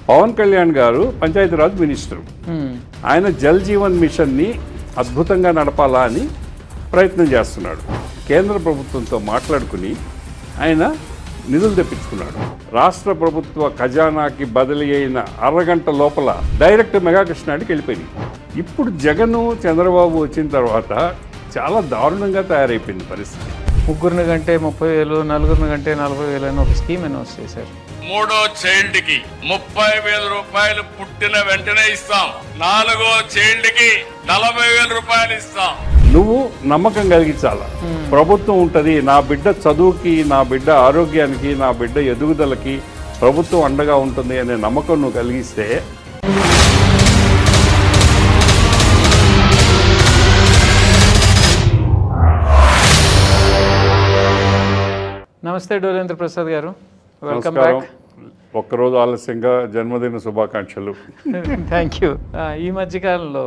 పవన్ కళ్యాణ్ గారు పంచాయతీరాజ్ మినిస్టర్. ఆయన జల్ జీవన్ మిషన్ని అద్భుతంగా నడపాలా అని ప్రయత్నం చేస్తున్నాడు. కేంద్ర ప్రభుత్వంతో మాట్లాడుకుని ఆయన నిధులు తెప్పించుకున్నాడు. రాష్ట్ర ప్రభుత్వ ఖజానాకి బదిలీ అయిన అరగంట లోపల డైరెక్ట్ మెగా కృష్ణాడికి వెళ్ళిపోయింది. ఇప్పుడు జగన్ చంద్రబాబు వచ్చిన తర్వాత చాలా దారుణంగా తయారైపోయింది పరిస్థితి. ముగ్గురిని కంటే 30,000, నలుగురిని కంటే 40,000 అని ఒక స్కీమ్ అనౌన్స్ చేశారు. 3వ చైల్డ్ కి 30,000 రూపాయలు పుట్టిన వెంటనే ఇస్తాం. 4వ చైల్డ్ కి 40,000 రూపాయలు ఇస్తాం. నువ్వు నమ్మకం కలిగించాలా. ప్రభుత్వం ఉంటుంది, నా బిడ్డ చదువుకి, నా బిడ్డ ఆరోగ్యానికి, నా బిడ్డ ఎదుగుదలకి ప్రభుత్వం అండగా ఉంటుంది అనే నమ్మకం నువ్వు కలిగిస్తే నమస్తే డోలేంద్ర ప్రసాద్ గారు, వెల్కమ్ నమస్కారం. బ్యాక్. ఒక్కరోజు ఆలస్యంగా జన్మదిన శుభాకాంక్షలు. Thank you. ఈ మధ్యకాలంలో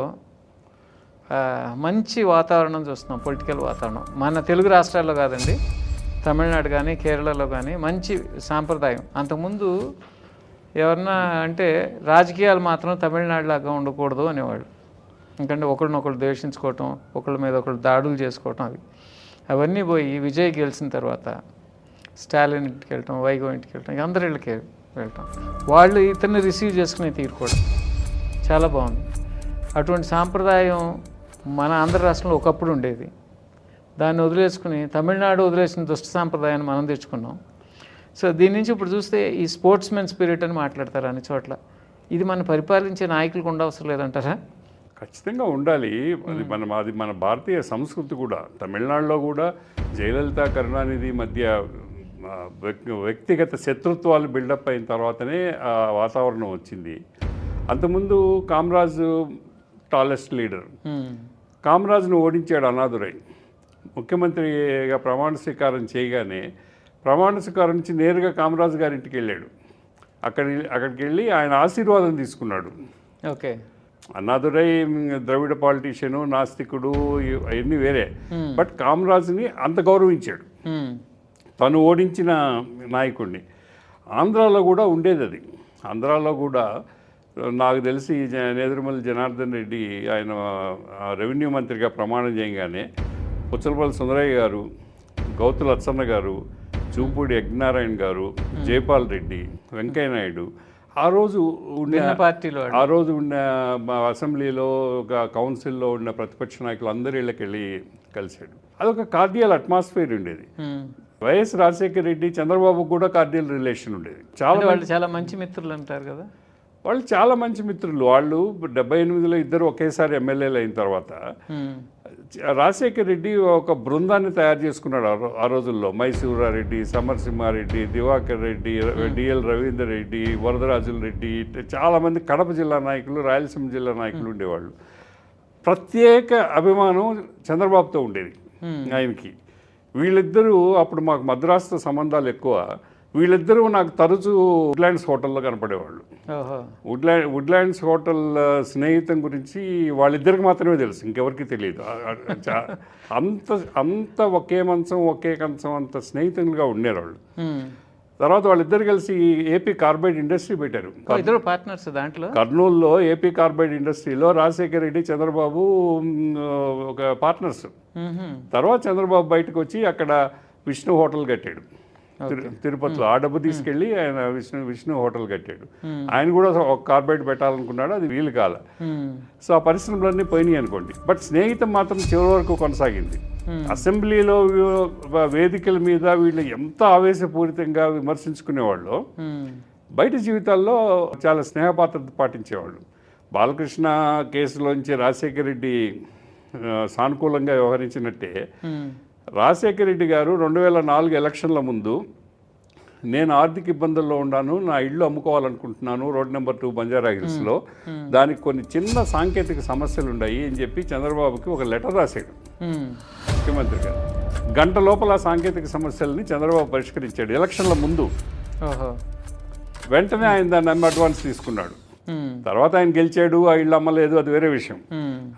మంచి వాతావరణం చూస్తున్నాం, పొలిటికల్ వాతావరణం. మన తెలుగు రాష్ట్రాల్లో కాదండి, తమిళనాడు కానీ కేరళలో కానీ మంచి సాంప్రదాయం. అంతకుముందు ఎవరన్నా అంటే రాజకీయాలు మాత్రం తమిళనాడులాగా ఉండకూడదు అనేవాళ్ళు. ఎందుకంటే ఒకరినొకరు ద్వేషించుకోవటం, ఒకళ్ళ మీద ఒకళ్ళు దాడులు చేసుకోవటం, అవన్నీ పోయి విజయ్ గెలిచిన తర్వాత స్టాలిన్ ఇంటికి వెళ్ళటం, వైగో ఇంటికి వెళ్ళటం, అందరి ఇళ్ళకి వెళ్ళటం, వాళ్ళు ఇతన్ని రిసీవ్ చేసుకునే తీరు కూడా చాలా బాగుంది. అటువంటి సాంప్రదాయం మన ఆంధ్ర రాష్ట్రంలో ఒకప్పుడు ఉండేది. దాన్ని వదిలేసుకుని తమిళనాడు వదిలేసిన దుష్ట సాంప్రదాయాన్ని మనం తెచ్చుకున్నాం. సో దీని నుంచి ఇప్పుడు చూస్తే ఈ స్పోర్ట్స్ మెన్ స్పిరిట్ అని మాట్లాడతారు అన్ని చోట్ల. ఇది మనం పరిపాలించే నాయకులకు ఉండవసరం లేదంటారా? ఖచ్చితంగా ఉండాలి. అది మన భారతీయ సంస్కృతి కూడా. తమిళనాడులో కూడా జయలలిత, కరుణానిధి మధ్య వ్యక్తిగత శత్రుత్వాలు బిల్డప్ అయిన తర్వాతనే ఆ వాతావరణం వచ్చింది. అంతకుముందు కామరాజు టాలెస్ట్ లీడర్. కామరాజును ఓడించాడు అన్నాదురై. ముఖ్యమంత్రిగా ప్రమాణ స్వీకారం చేయగానే ప్రమాణ స్వీకారం నుంచి నేరుగా కామరాజు గారింటికి వెళ్ళాడు. అక్కడికి వెళ్ళి ఆయన ఆశీర్వాదం తీసుకున్నాడు. ఓకే. అన్నాదురై ద్రవిడ పాలిటీషియను, నాస్తికుడు, అవన్నీ వేరే. బట్ కామరాజుని అంత గౌరవించాడు, తను ఓడించిన నాయకుడిని. ఆంధ్రాలో కూడా ఉండేది అది. ఆంధ్రాలో కూడా నాకు తెలిసి నేదురుమల్లి జనార్దన్ రెడ్డి ఆయన రెవెన్యూ మంత్రిగా ప్రమాణం చేయగానే పుచ్చలపల్లి సుందరయ్య గారు, గౌతుల అచ్చన్న గారు, చూపూడి యజ్ఞనారాయణ గారు, జైపాల్ రెడ్డి, వెంకయ్య నాయుడు ఆ రోజు ఉన్న అసెంబ్లీలో, ఒక కౌన్సిల్లో ఉన్న ప్రతిపక్ష నాయకులు అందరి ఇళ్ళకి వెళ్ళి కలిశాడు. అదొక కార్డియల్ అట్మాస్ఫియర్ ఉండేది. వైఎస్ రాజశేఖర రెడ్డి, చంద్రబాబు కూడా కార్డియల్ రిలేషన్ ఉండేది. చాలా మంచి మిత్రులు అంటారు కదా. వాళ్ళు చాలా మంచి మిత్రులు. వాళ్ళు 78లో ఇద్దరు ఒకేసారి ఎమ్మెల్యేలు అయిన తర్వాత రాజశేఖర రెడ్డి ఒక బృందాన్ని తయారు చేసుకున్నాడు ఆ రోజుల్లో. మైసూరారెడ్డి, సమరసింహారెడ్డి, దివాకర్ రెడ్డి, డిఎల్ రవీందర్ రెడ్డి, వరదరాజుల రెడ్డి, చాలామంది కడప జిల్లా నాయకులు, రాయలసీమ జిల్లా నాయకులు ఉండేవాళ్ళు. ప్రత్యేక అభిమానం చంద్రబాబుతో ఉండేది ఆయనకి. వీళ్ళిద్దరూ అప్పుడు మాకు మద్రాసుతో సంబంధాలు ఎక్కువ. వీళ్ళిద్దరూ నాకు తరచూ వుడ్లాండ్స్ హోటల్లో కనపడేవాళ్ళు. వుడ్లాండ్స్ హోటల్ స్నేహితం గురించి వాళ్ళిద్దరికి మాత్రమే తెలుసు, ఇంకెవరికి తెలియదు. అంత ఒకే మంచం ఒకే కంచం అంత స్నేహితులుగా ఉండేవాళ్ళు. తర్వాత వాళ్ళిద్దరు కలిసి ఏపీ కార్బైడ్ ఇండస్ట్రీ పెట్టారు. పార్ట్నర్స్ దాంట్లో. కర్నూలులో ఏపీ కార్బైడ్ ఇండస్ట్రీలో రాజశేఖర రెడ్డి, చంద్రబాబు ఒక పార్ట్నర్స్. తర్వాత చంద్రబాబు బయటకు వచ్చి అక్కడ విష్ణు హోటల్ కట్టాడు తిరుపతిలో. ఆ డబ్బు తీసుకెళ్ళి ఆయన విష్ణు హోటల్ కట్టాడు. ఆయన కూడా ఒక కార్బైడ్ పెట్టాలనుకున్నాడు, అది వీలు కాల. సో ఆ పరిశ్రమలన్నీ పోయినాయి అనుకోండి. బట్ స్నేహితం మాత్రం చివరి వరకు కొనసాగింది. అసెంబ్లీలో వేదికల మీద వీళ్ళు ఎంత ఆవేశపూరితంగా విమర్శించుకునేవాళ్ళు, బయట జీవితాల్లో చాలా స్నేహపాత్రత పాటించేవాళ్ళు. బాలకృష్ణ కేసులోంచి రాజశేఖర రెడ్డి సానుకూలంగా వ్యవహరించినట్టే రాజశేఖర రెడ్డి గారు 2004 ఎలక్షన్ల ముందు, నేను ఆర్థిక ఇబ్బందుల్లో ఉన్నాను, నా ఇల్లు అమ్ముకోవాలనుకుంటున్నాను రోడ్ నెంబర్ 2 బంజారా హిల్స్లో, దానికి కొన్ని చిన్న సాంకేతిక సమస్యలు ఉన్నాయి అని చెప్పి చంద్రబాబుకి ఒక లెటర్ రాశాడు ముఖ్యమంత్రి గారు. గంట లోపల సాంకేతిక సమస్యల్ని చంద్రబాబు పరిష్కరించాడు ఎలక్షన్ల ముందు. వెంటనే ఆయన దాన్ని అడ్వాన్స్ తీసుకున్నాడు. తర్వాత ఆయన గెలిచాడు, ఆ ఇల్లు అమ్మలేదు, అది వేరే విషయం.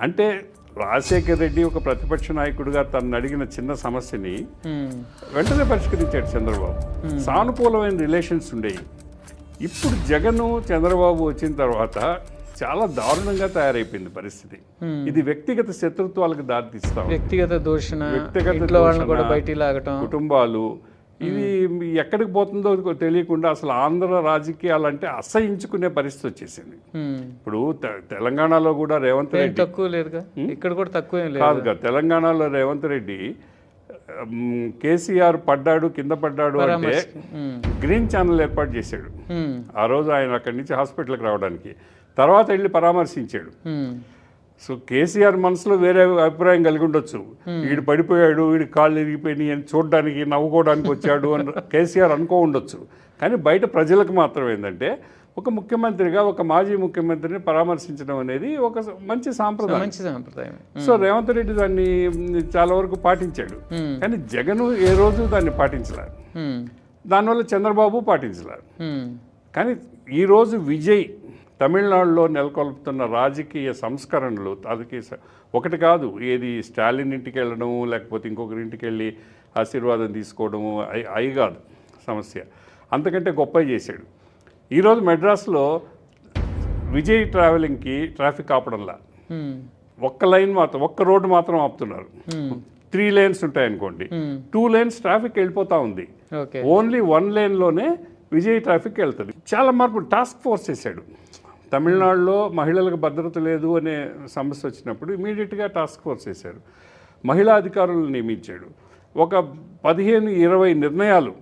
అంటే రాజశేఖర రెడ్డి ఒక ప్రతిపక్ష నాయకుడిగా తను అడిగిన చిన్న సమస్యని వెంటనే పరిష్కరించాడు చంద్రబాబు. సానుకూలమైన రిలేషన్స్ ఉండేవి. ఇప్పుడు జగన్ చంద్రబాబు వచ్చిన తర్వాత చాలా దారుణంగా తయారైపోయింది పరిస్థితి. ఇది వ్యక్తిగత శత్రుత్వాలకు దారితీస్తాం, వ్యక్తిగత దూషణ, వ్యక్తిగత ఇంట్లో వాళ్ళని కూడా దూషణ, బయటికి లాగటం, కుటుంబాలు, ఇది ఎక్కడికి పోతుందో తెలియకుండా అసలు ఆంధ్ర రాజకీయాలంటే అసహించుకునే పరిస్థితి వచ్చేసింది. ఇప్పుడు తెలంగాణలో కూడా రేవంత్ ఏం రెడ్డి తక్కువ లేదుగా, ఇక్కడ కూడా తక్కువ ఏం లేదు. కాదుగా, తెలంగాణలో రేవంత్ రెడ్డి కేసీఆర్ పడ్డాడు కింద పడ్డాడు అంటే గ్రీన్ ఛానల్ ఏర్పాటు చేశాడు. ఆ రోజు ఆయన అక్కడి నుంచి హాస్పిటల్కి రావడానికి, తర్వాత వెళ్ళి పరామర్శించాడు. సో కేసీఆర్ మనసులో వేరే అభిప్రాయం కలిగి ఉండొచ్చు, వీడు పడిపోయాడు, వీడి కాళ్ళు ఇరిగిపోయినాయి అని చూడడానికి నవ్వుకోవడానికి వచ్చాడు అని కేసీఆర్ అనుకో ఉండొచ్చు. కానీ బయట ప్రజలకు మాత్రం ఏంటంటే ఒక ముఖ్యమంత్రిగా ఒక మాజీ ముఖ్యమంత్రిని పరామర్శించడం అనేది ఒక మంచి సాంప్రదాయం. సో రేవంత్ రెడ్డి దాన్ని చాలా వరకు పాటించాడు. కానీ జగన్ ఏ రోజు దాన్ని పాటించలేదు, దానివల్ల చంద్రబాబు పాటించలేదు. కానీ ఈరోజు విజయ్ తమిళనాడులో నెలకొల్పుతున్న రాజకీయ సంస్కరణలు అది ఒకటి కాదు, ఏది స్టాలిన్ ఇంటికి వెళ్ళడము లేకపోతే ఇంకొకరి ఇంటికి వెళ్ళి ఆశీర్వాదం తీసుకోవడము అవి కాదు సమస్య, అంతకంటే గొప్ప చేశాడు. ఈరోజు మెడ్రాస్లో విజయ్ ట్రావెలింగ్కి ట్రాఫిక్ ఆపడంలా, ఒక్క లైన్ మాత్రం, ఒక్క రోడ్డు మాత్రం ఆపుతున్నారు. 3 lanes ఉంటాయనుకోండి, 2 lanes ట్రాఫిక్ వెళ్ళిపోతూ ఉంది. ఓన్లీ 1 laneలోనే విజయ్ ట్రాఫిక్ వెళ్తుంది. చాలా మార్పు టాస్క్ ఫోర్స్ చేశాడు. తమిళనాడులో మహిళలకు భద్రత లేదు అనే సమస్య వచ్చినప్పుడు ఇమీడియట్గా టాస్క్ ఫోర్స్ చేశారు, మహిళా అధికారులను నియమించాడు. ఒక 15-20 నిర్ణయాలు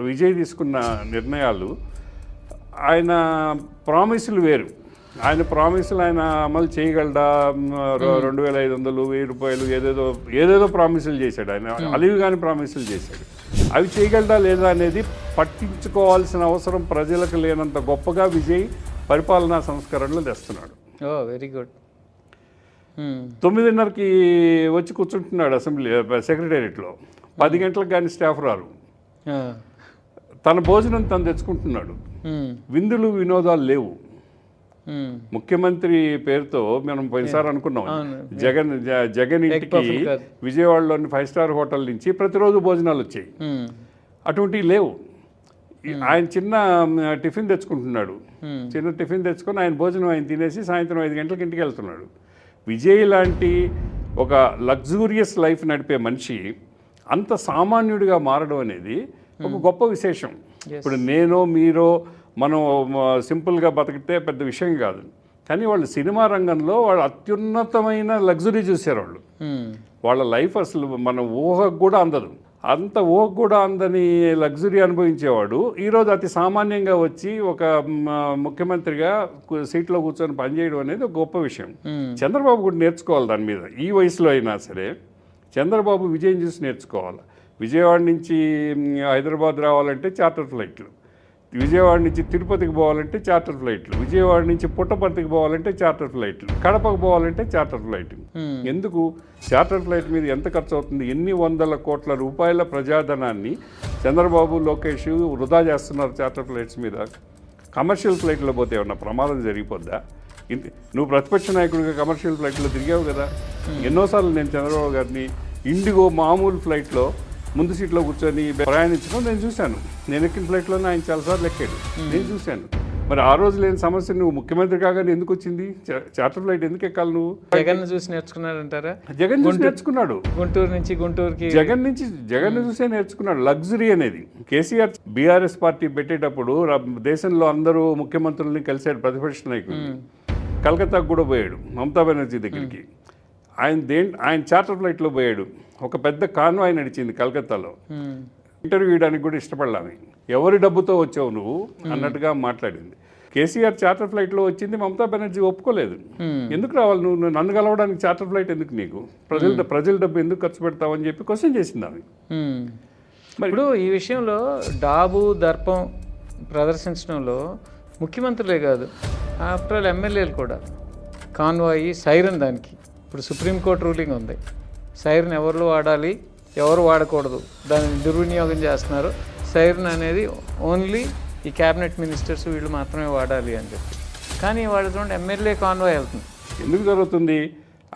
విజయ్ తీసుకున్న నిర్ణయాలు, ఆయన ప్రామిసులు వేరు. ఆయన ప్రామిసులు ఆయన అమలు చేయగలడా, 2500, 1000 రూపాయలు ఏదేదో ప్రామిసులు చేశాడు. ఆయన అలివి కాని ప్రామిసులు చేశాడు. అవి చేయగలడా లేదా అనేది పట్టించుకోవాల్సిన అవసరం ప్రజలకు లేనంత గొప్పగా విజయ్ పరిపాలనా సంస్కరణలు తెస్తున్నాడు. Very good. 9:30కి వచ్చి కూర్చుంటున్నాడు అసెంబ్లీ సెక్రటేరియట్లో, 10 గంటలకు కానీ స్టాఫ్ రారు. తన భోజనం తను తెచ్చుకుంటున్నాడు. విందులు వినోదాలు లేవు. ముఖ్యమంత్రి పేరుతో మనం పోయినసారి అనుకున్నాం, జగన్ ఇంటికి విజయవాడలోని 5-star హోటల్ నుంచి ప్రతిరోజు భోజనాలు వచ్చాయి. అటువంటివి లేవు. ఆయన చిన్న టిఫిన్ తెచ్చుకుంటున్నాడు, చిన్న టిఫిన్ తెచ్చుకొని ఆయన భోజనం ఆయన తినేసి సాయంత్రం 5 గంటలకు ఇంటికి వెళ్తున్నాడు. విజయ్ లాంటి ఒక లగ్జూరియస్ లైఫ్ నడిపే మనిషి అంత సామాన్యుడిగా మారడం అనేది ఒక గొప్ప విశేషం. ఇప్పుడు నేనో మీరో మనం సింపుల్గా బతికితే పెద్ద విషయం కాదు, కానీ వాళ్ళు సినిమా రంగంలో వాళ్ళు అత్యున్నతమైన లగ్జరీ చూశారు. వాళ్ళ లైఫ్ అసలు మన ఊహకు కూడా అందదు. అంత ఊహకు కూడా అందని లగ్జరీ అనుభవించేవాడు ఈరోజు అతి సామాన్యంగా వచ్చి ఒక ముఖ్యమంత్రిగా సీట్లో కూర్చొని పనిచేయడం అనేది ఒక గొప్ప విషయం. చంద్రబాబు కూడా నేర్చుకోవాలి దాని మీద. ఈ వయసులో అయినా సరే చంద్రబాబు విజయం చూసి నేర్చుకోవాలి. విజయవాడ నుంచి హైదరాబాద్ రావాలంటే చార్టర్ ఫ్లైట్లు, విజయవాడ నుంచి తిరుపతికి పోవాలంటే చార్టర్ ఫ్లైట్లు, విజయవాడ నుంచి పుట్టపర్తికి పోవాలంటే చార్టర్ ఫ్లైట్లు, కడపకు పోవాలంటే చార్టర్ ఫ్లైట్. ఎందుకు? చార్టర్ ఫ్లైట్ మీద ఎంత ఖర్చు అవుతుంది? ఎన్ని వందల కోట్ల రూపాయల ప్రజాధనాన్ని చంద్రబాబు లోకేష్ వృధా చేస్తున్నారు చార్టర్ ఫ్లైట్స్ మీద. కమర్షియల్ ఫ్లైట్లో పోతే ఏమన్నా ప్రమాదం జరిగిపోద్దా? నువ్వు ప్రతిపక్ష నాయకుడిగా కమర్షియల్ ఫ్లైట్లో తిరిగావు కదా. ఎన్నోసార్లు నేను చంద్రబాబు గారిని ఇండిగో మామూలు ఫ్లైట్లో ముందు సీట్లో కూర్చొని ప్రయాణించడం నేను చూశాను. నేను ఎక్కిన ఫ్లైట్లోనే ఆయన చాలాసార్లు ఎక్కాడు, నేను చూశాను. మరి ఆ రోజు లేని సమస్య నువ్వు ముఖ్యమంత్రి కాగానే ఎందుకు వచ్చింది? చార్టర్ ఫ్లైట్ ఎందుకు ఎక్కాలి నువ్వు? జగన్ చూసి నేర్చుకున్నాడంటారా? జగన్ చూసి నేర్చుకున్నాడు. గుంటూరు నుంచి గుంటూరుకి జగన్ చూసే నేర్చుకున్నాడు లగ్జరీ అనేది. కేసీఆర్ బీఆర్ఎస్ పార్టీ పెట్టేటప్పుడు దేశంలో అందరూ ముఖ్యమంత్రుల్ని కలిశాడు, ప్రతిపక్ష నాయకులు. కలకత్తాకు కూడా పోయాడు మమతా బెనర్జీ దగ్గరికి. ఆయన చార్టర్ ఫ్లైట్లో పోయాడు. ఒక పెద్ద కాన్వాయ్ నడిచింది కలకత్తాలో. ఇంటర్వ్యూ ఇవ్వడానికి కూడా ఇష్టపడలామే. ఎవరి డబ్బుతో వచ్చావు నువ్వు అన్నట్టుగా మాట్లాడింది. కేసీఆర్ చార్టర్ ఫ్లైట్లో వచ్చింది, మమతా బెనర్జీ ఒప్పుకోలేదు. ఎందుకు రావాలి నువ్వు? నన్ను కలవడానికి చార్టర్ ఫ్లైట్ ఎందుకు నీకు? ప్రజల డబ్బు ఎందుకు ఖర్చు పెడతావని చెప్పి క్వశ్చన్ చేసింది ఆమె. ఇప్పుడు ఈ విషయంలో డాబు దర్పం ప్రదర్శించడంలో ముఖ్యమంత్రులే కాదు, ఆఫ్టర్ ఆల్ ఎమ్మెల్యేలు కూడా కాన్వాయి సైరన్. దానికి ఇప్పుడు సుప్రీంకోర్టు రూలింగ్ ఉంది, సైరన్ ఎవరు వాడాలి ఎవరు వాడకూడదు, దాన్ని దుర్వినియోగం చేస్తున్నారు. సైరన్ అనేది ఓన్లీ ఈ క్యాబినెట్ మినిస్టర్స్ వీళ్ళు మాత్రమే వాడాలి అని చెప్పి. కానీ వాడు చూడండి ఎమ్మెల్యే కాన్వాయ్ వెళ్తుంది. ఎందుకు జరుగుతుంది?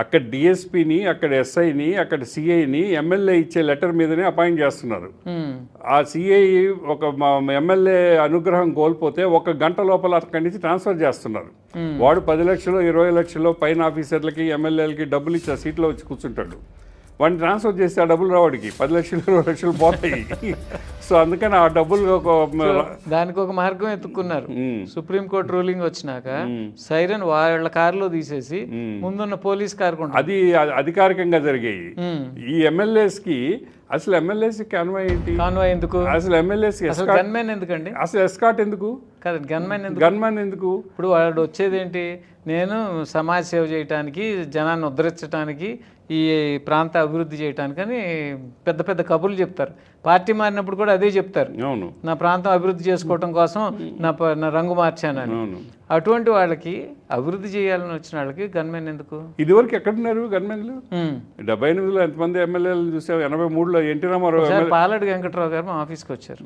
అక్కడ డిఎస్పీని, అక్కడ ఎస్ఐని, అక్కడ సిఐని ఎమ్మెల్యే ఇచ్చే లెటర్ మీదనే అపాయింట్ చేస్తున్నారు. ఆ సిఐ ఒక ఎమ్మెల్యే అనుగ్రహం కోల్పోతే 1 గంట లోపల అక్కడి నుంచి ట్రాన్స్ఫర్ చేస్తున్నారు. వాడు 10 లక్షలు 20 లక్షలు పైన ఆఫీసర్లకి ఎమ్మెల్యేలకి డబ్బులు ఇచ్చి ఆ సీట్లో వచ్చి కూర్చుంటాడు. వాడిని ట్రాన్స్ఫర్ చేస్తే ఆ డబ్బులు రావడికి 10 లక్షలు 20 లక్షలు పోతాయి. సో అందుకని ఆ డబ్బులు దానికి ఒక మార్గం ఎత్తుక్కున్నారు. సుప్రీంకోర్టు రూలింగ్ వచ్చినాక సైరన్ వాళ్ళ కారులో తీసేసి ముందున్న పోలీస్ కారు అది అధికారికంగా జరిగాయి. ఈ ఎమ్మెల్యేస్కి అసలు ఎమ్మెల్యేస్కి కాన్వాయ్ ఏంటి? కాన్వాయ్ ఎందుకు? అసలు ఎమ్మెల్యేస్కి గన్మెన్ ఎందుకండి? అసలు ఎస్కాట్ ఎందుకు? కాదు, గన్మెన్ ఎందుకు? ఇప్పుడు వాడు వచ్చేది ఏంటి? నేను సమాజ సేవ చేయడానికి, జనాన్ని ఉద్ధరించడానికి, ఈ ప్రాంత అభివృద్ధి చేయడానికి అని పెద్ద పెద్ద కబుర్లు చెప్తారు. పార్టీ మారినప్పుడు కూడా అదే చెప్తారు. అవును, నా ప్రాంతం అభివృద్ధి చేసుకోవటం కోసం నా రంగు మార్చానని. అటువంటి వాళ్ళకి, అభివృద్ధి చేయాలని వచ్చిన వాళ్ళకి గన్మెన్ ఎందుకు? ఇదివరకు ఎక్కడున్నారు గన్మెన్లు? 78లో ఎంతమంది ఎమ్మెల్యేలు చూసావు? 83లో ఎన్టీ రామారావు, పాలడి వెంకట్రావు గారు మా ఆఫీస్కి వచ్చారు.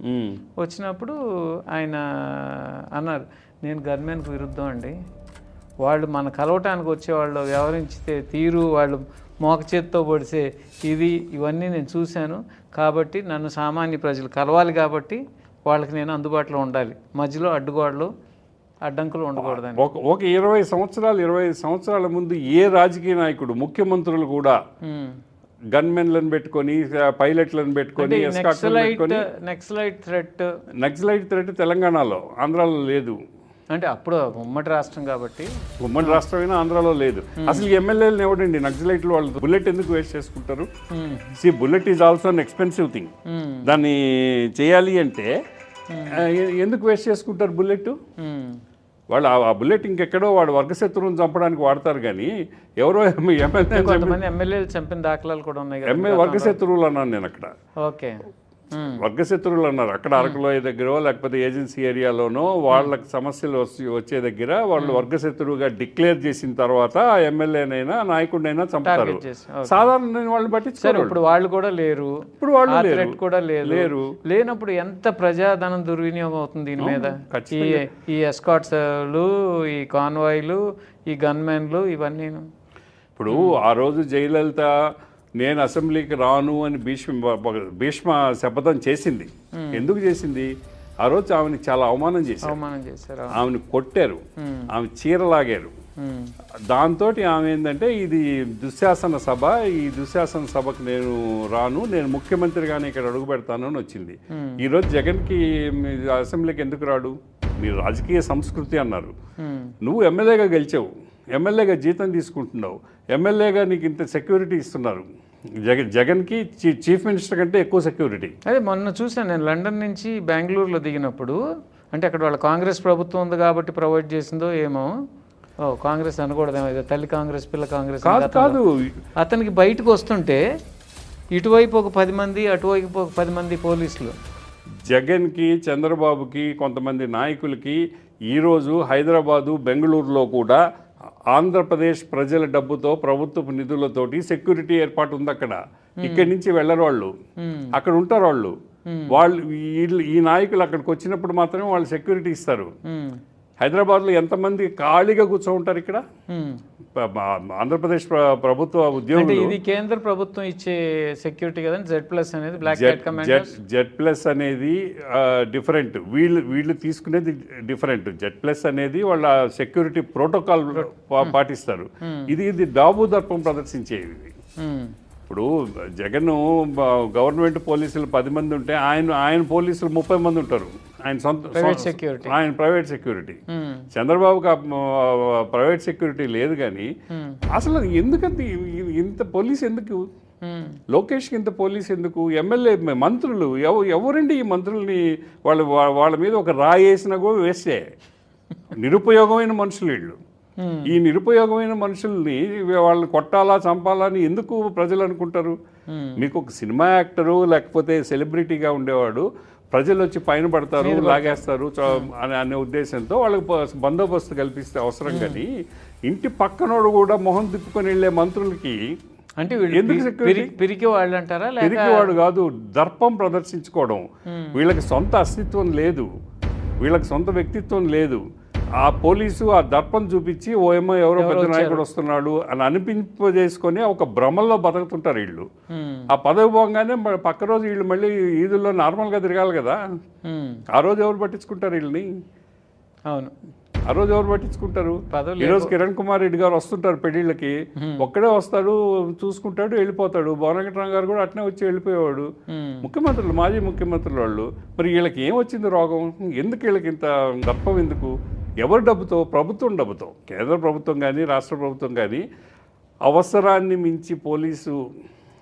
వచ్చినప్పుడు ఆయన అన్నారు, నేను గన్మెన్కు విరుద్ధం అండి. వాళ్ళు మన కలవటానికి వచ్చేవాళ్ళు వ్యవహరించితే తీరు, వాళ్ళు మోక చేతితో పొడిసే ఇవన్నీ నేను చూశాను. కాబట్టి నన్ను సామాన్య ప్రజలు కలవాలి, కాబట్టి వాళ్ళకి నేను అందుబాటులో ఉండాలి. మధ్యలో అడ్డంకులు ఉండకూడదని. ఒక 20 సంవత్సరాల ముందు ఏ రాజకీయ నాయకుడు, ముఖ్యమంత్రులు కూడా గన్మెన్లను పెట్టుకొని, పైలట్లను పెట్టుకొని, నక్సలైట్ థ్రెట్ తెలంగాణలో, ఆంధ్రాలో లేదు. అంటే అప్పుడు ఉమ్మడి రాష్ట్రం కాబట్టి. ఉమ్మడి రాష్ట్రమైనా ఆంధ్రాలో లేదు. అసలు ఎమ్మెల్యేలను ఎవడండి నక్సలైట్లు? వాళ్ళు బుల్లెట్ ఎందుకు వేస్ట్ చేసుకుంటారు? Bullet is also an expensive thing. దాన్ని చేయాలి అంటే ఎందుకు వేస్ట్ చేసుకుంటారు బుల్లెట్? వాళ్ళు ఆ బుల్లెట్ ఇంకెక్కడో వాడు వర్గశత్రువుని చంపడానికి వాడతారు, కానీ ఎవరో ఎమ్మెల్యేలు చంపిన దాఖలాలు కూడా ఉన్నాయి. వర్గశత్రువులు అన్నాను నేను అక్కడ. ఓకే, వర్గశత్రువులు అన్నారు అక్కడ. అరకులోయ దగ్గర లేకపోతే ఏజెన్సీ ఏరియాలోనో వాళ్ళకి సమస్యలు వచ్చే దగ్గర వాళ్ళు వర్గశత్రువుగా డిక్లేర్ చేసిన తర్వాత ఆ ఎమ్మెల్యేనైనా నాయకుడినైనా చంపుతారు. సాధారణ వాళ్ళని పట్టించుకోరు. ఇప్పుడు వాళ్ళు కూడా లేరు. ఇప్పుడు వాళ్ళు కూడా లేరు. లేనప్పుడు ఎంత ప్రజాధనం దుర్వినియోగం అవుతుంది దీని మీద. ఈ ఎస్కాట్స్లు, ఈ కాన్వాయ్లు, ఈ గన్మెన్లు, ఇవన్నీ. ఇప్పుడు ఆ రోజు జయలలిత నేను అసెంబ్లీకి రాను అని భీష్మ శపథం చేసింది. ఎందుకు చేసింది? ఆ రోజు ఆమెను చాలా అవమానం చేశారు. ఆమెను కొట్టారు, ఆమె చీరలాగారు. దాంతో ఆమె ఏంటంటే, ఇది దుశ్శాసన సభ, ఈ దుశ్శాసన సభకు నేను రాను, నేను ముఖ్యమంత్రిగానే ఇక్కడ అడుగు పెడతాను అని వచ్చింది. ఈరోజు జగన్కి అసెంబ్లీకి ఎందుకు రాడు? మీరు రాజకీయ సంస్కృతి అన్నారు. నువ్వు ఎమ్మెల్యేగా గెలిచావు, ఎమ్మెల్యేగా జీతం తీసుకుంటున్నావు, ఎమ్మెల్యేగా నీకు ఇంత సెక్యూరిటీ ఇస్తున్నారు. జగన్కి చీఫ్ మినిస్టర్ కంటే ఎక్కువ సెక్యూరిటీ. అదే మొన్న చూసాను నేను, లండన్ నుంచి బెంగళూరులో దిగినప్పుడు. అంటే అక్కడ వాళ్ళ కాంగ్రెస్ ప్రభుత్వం ఉంది కాబట్టి ప్రొవైడ్ చేసిందో ఏమో. కాంగ్రెస్ అనకూడదేమో, తల్లి కాంగ్రెస్ పిల్ల కాంగ్రెస్ కాదు. అతనికి బయటకు వస్తుంటే ఇటువైపు ఒక 10 మంది, అటువైపు ఒక 10 మంది పోలీసులు. జగన్కి, చంద్రబాబుకి, కొంతమంది నాయకులకి ఈరోజు హైదరాబాదు, బెంగళూరులో కూడా ఆంధ్రప్రదేశ్ ప్రజల డబ్బుతో, ప్రభుత్వపు నిధులతోటి సెక్యూరిటీ ఏర్పాటు ఉంది అక్కడ. ఇక్కడి నుంచి వెళ్ళరు వాళ్ళు, అక్కడ ఉంటారు వాళ్ళు. ఈ నాయకులు అక్కడికి వచ్చినప్పుడు మాత్రమే వాళ్ళు సెక్యూరిటీ ఇస్తారు. హైదరాబాద్లో ఎంతమంది ఖాళీగా కూర్చో ఉంటారు ఇక్కడ? ఆంధ్రప్రదేశ్ ప్రభుత్వ ఉద్యోగులు. ఇది కేంద్ర ప్రభుత్వం ఇచ్చే సెక్యూరిటీ కదండి. Z+ అనేది బ్లాక్ Z+ అనేది డిఫరెంట్, వీళ్ళు తీసుకునేది డిఫరెంట్. Z+ అనేది వాళ్ళ సెక్యూరిటీ ప్రోటోకాల్ పాటిస్తారు. ఇది దాబుదర్పం ప్రదర్శించేది. ఇప్పుడు జగన్ గవర్నమెంట్ పోలీసులు 10 మంది ఉంటే ఆయన పోలీసులు 30 మంది ఉంటారు. ఆయన ప్రైవేట్ సెక్యూరిటీ. చంద్రబాబుకి ప్రైవేట్ సెక్యూరిటీ లేదు. కానీ అసలు ఎందుకంత ఇంత పోలీస్ ఎందుకు? లోకేష్కి ఇంత పోలీస్ ఎందుకు? ఎమ్మెల్యే మంత్రులు ఎవరండి ఈ మంత్రుల్ని? వాళ్ళ మీద ఒక రాయి వేసినా కూడా వేస్తే నిరుపయోగమైన మనుషులు వీళ్ళు. ఈ నిరుపయోగమైన మనుషుల్ని వాళ్ళు కొట్టాలా, చంపాలా అని ఎందుకు ప్రజలు అనుకుంటారు? మీకు ఒక సినిమా యాక్టరు లేకపోతే సెలబ్రిటీగా ఉండేవాడు ప్రజలు వచ్చి పైన పడతారు, లాగేస్తారు అనే ఉద్దేశంతో వాళ్ళకి బందోబస్తు కల్పిస్తే అవసరం. కానీ ఇంటి పక్కనోడు కూడా మొహం తిప్పుకొని వెళ్ళే మంత్రులకి అంటే పిరికి వాళ్ళు అంటారా? పిరికివాడు కాదు, దర్పం ప్రదర్శించుకోవడం. వీళ్ళకి సొంత అస్తిత్వం లేదు, వీళ్ళకి సొంత వ్యక్తిత్వం లేదు. ఆ పోలీసు ఆ దర్పం చూపించి ఓఎమ్మో ఎవరో పెద్ద నాయకుడు వస్తున్నాడు అని అనిపింపజేసుకొని ఒక భ్రమల్లో బతుకుతుంటారు వీళ్ళు. ఆ పదవి పోగానే పక్క రోజు వీళ్ళు మళ్ళీ ఈదుల్లో నార్మల్గా తిరగాలి కదా, ఆ రోజు ఎవరు పట్టించుకుంటారు వీళ్ళని? అవును, ఆ రోజు ఎవరు పట్టించుకుంటారు? ఈరోజు కిరణ్ కుమార్ రెడ్డి గారు వస్తుంటారు పెళ్లిళ్ళకి, ఒక్కడే వస్తాడు, చూసుకుంటాడు, వెళ్ళిపోతాడు. భువనగిరిరామ్ గారు కూడా అట్నే వచ్చి వెళ్ళిపోయేవాడు. ముఖ్యమంత్రులు, మాజీ ముఖ్యమంత్రులు వాళ్ళు. మరి వీళ్ళకి ఏం వచ్చింది రోగం? ఎందుకు వీళ్ళకి ఇంత దర్పం ఎందుకు? ఎవరి డబ్బుతో? ప్రభుత్వం డబ్బుతో. కేంద్ర ప్రభుత్వం కానీ రాష్ట్ర ప్రభుత్వం కానీ అవసరాన్ని మించి పోలీసు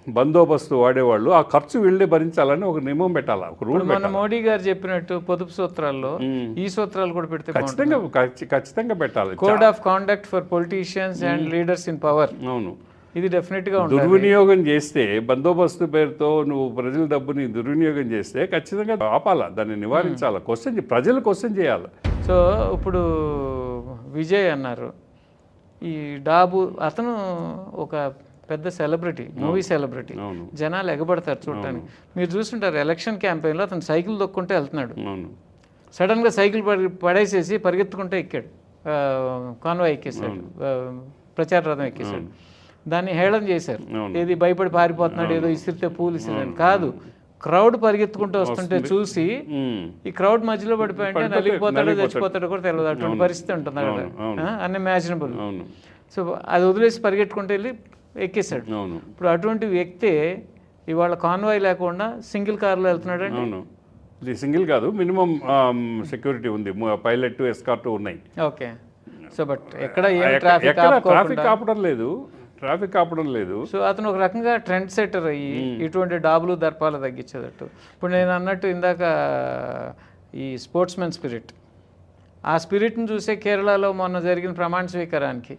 బందోబస్తు వాడేవాళ్ళు ఆ ఖర్చు వీళ్ళే భరించాలని ఒక నియమం పెట్టాలి, ఒక రూల్ పెట్టాలి. మన మోడీ గారు చెప్పినట్టు పొదుపు సూత్రాల్లో ఈ సూత్రాలు కూడా పెడితే ఖచ్చితంగా పెట్టాలి. Code of conduct for politicians and leaders in power. అవును, ఇది డెఫినెట్గా దుర్వినియోగం చేస్తే, బందోబస్తు పేరుతో నువ్వు ప్రజల డబ్బుని దుర్వినియోగం చేస్తే ఖచ్చితంగా ఆపాలా, దాన్ని నివారించాలా, ప్రజలు క్వశ్చన్ చేయాలి. సో ఇప్పుడు విజయ్ అన్నారు, ఈ డాబు అతను ఒక పెద్ద సెలబ్రిటీ, మూవీ సెలబ్రిటీ, జనాలు ఎగబడతారు చూడటానికి. మీరు చూస్తుంటారు ఎలక్షన్ క్యాంపెయిన్లో అతను సైకిల్ దొక్కుంటే వెళ్తున్నాడు, సడన్గా సైకిల్ పడేసేసి పరిగెత్తుకుంటే ఎక్కాడు, కాన్వాయ్ ఎక్కేసాడు, ప్రచార రథం ఎక్కేసాడు. దాన్ని హేళన చేశారు, ఏది భయపడి పారిపోతున్నాడు, ఏదో ఇసిరితే పూలు ఇసిరని కాదు. క్రౌడ్ పరిగెత్తుకుంటూ వస్తుంటే చూసి ఈ క్రౌడ్ మధ్యలో పడిపోయింటే నలిగిపోతాడో చచ్చిపోతాడో కూడా తెలియదు, అటువంటి పరిస్థితి ఉంటుంది అక్కడ, అన్ఇమాజినబుల్. సో అది వదిలేసి పరిగెట్టుకుంటూ వెళ్ళి ఎక్కేశాడు. ఇప్పుడు అటువంటి వ్యక్తే ఇవాళ కాన్వాయ్ లేకుండా సింగిల్ కార్లో వెళ్తున్నాడండి. ఇది సింగిల్ కాదు, మినిమం సెక్యూరిటీ ఉంది, పైలట్, ఎస్కార్ట్ ఉన్నాయి. ఓకే, సో బట్ ఎక్కడ ట్రాఫిక్ ఆపడం లేదు. సో అతను ఒక రకంగా ట్రెండ్ సెటర్ అయ్యి ఇటువంటి డాబులు దర్పాలు తగ్గించేటట్టు. ఇప్పుడు నేను అన్నట్టు ఇందాక ఈ స్పోర్ట్స్మెన్ స్పిరిట్, ఆ స్పిరిట్ని చూసే కేరళలో మొన్న జరిగిన ప్రమాణ స్వీకారానికి,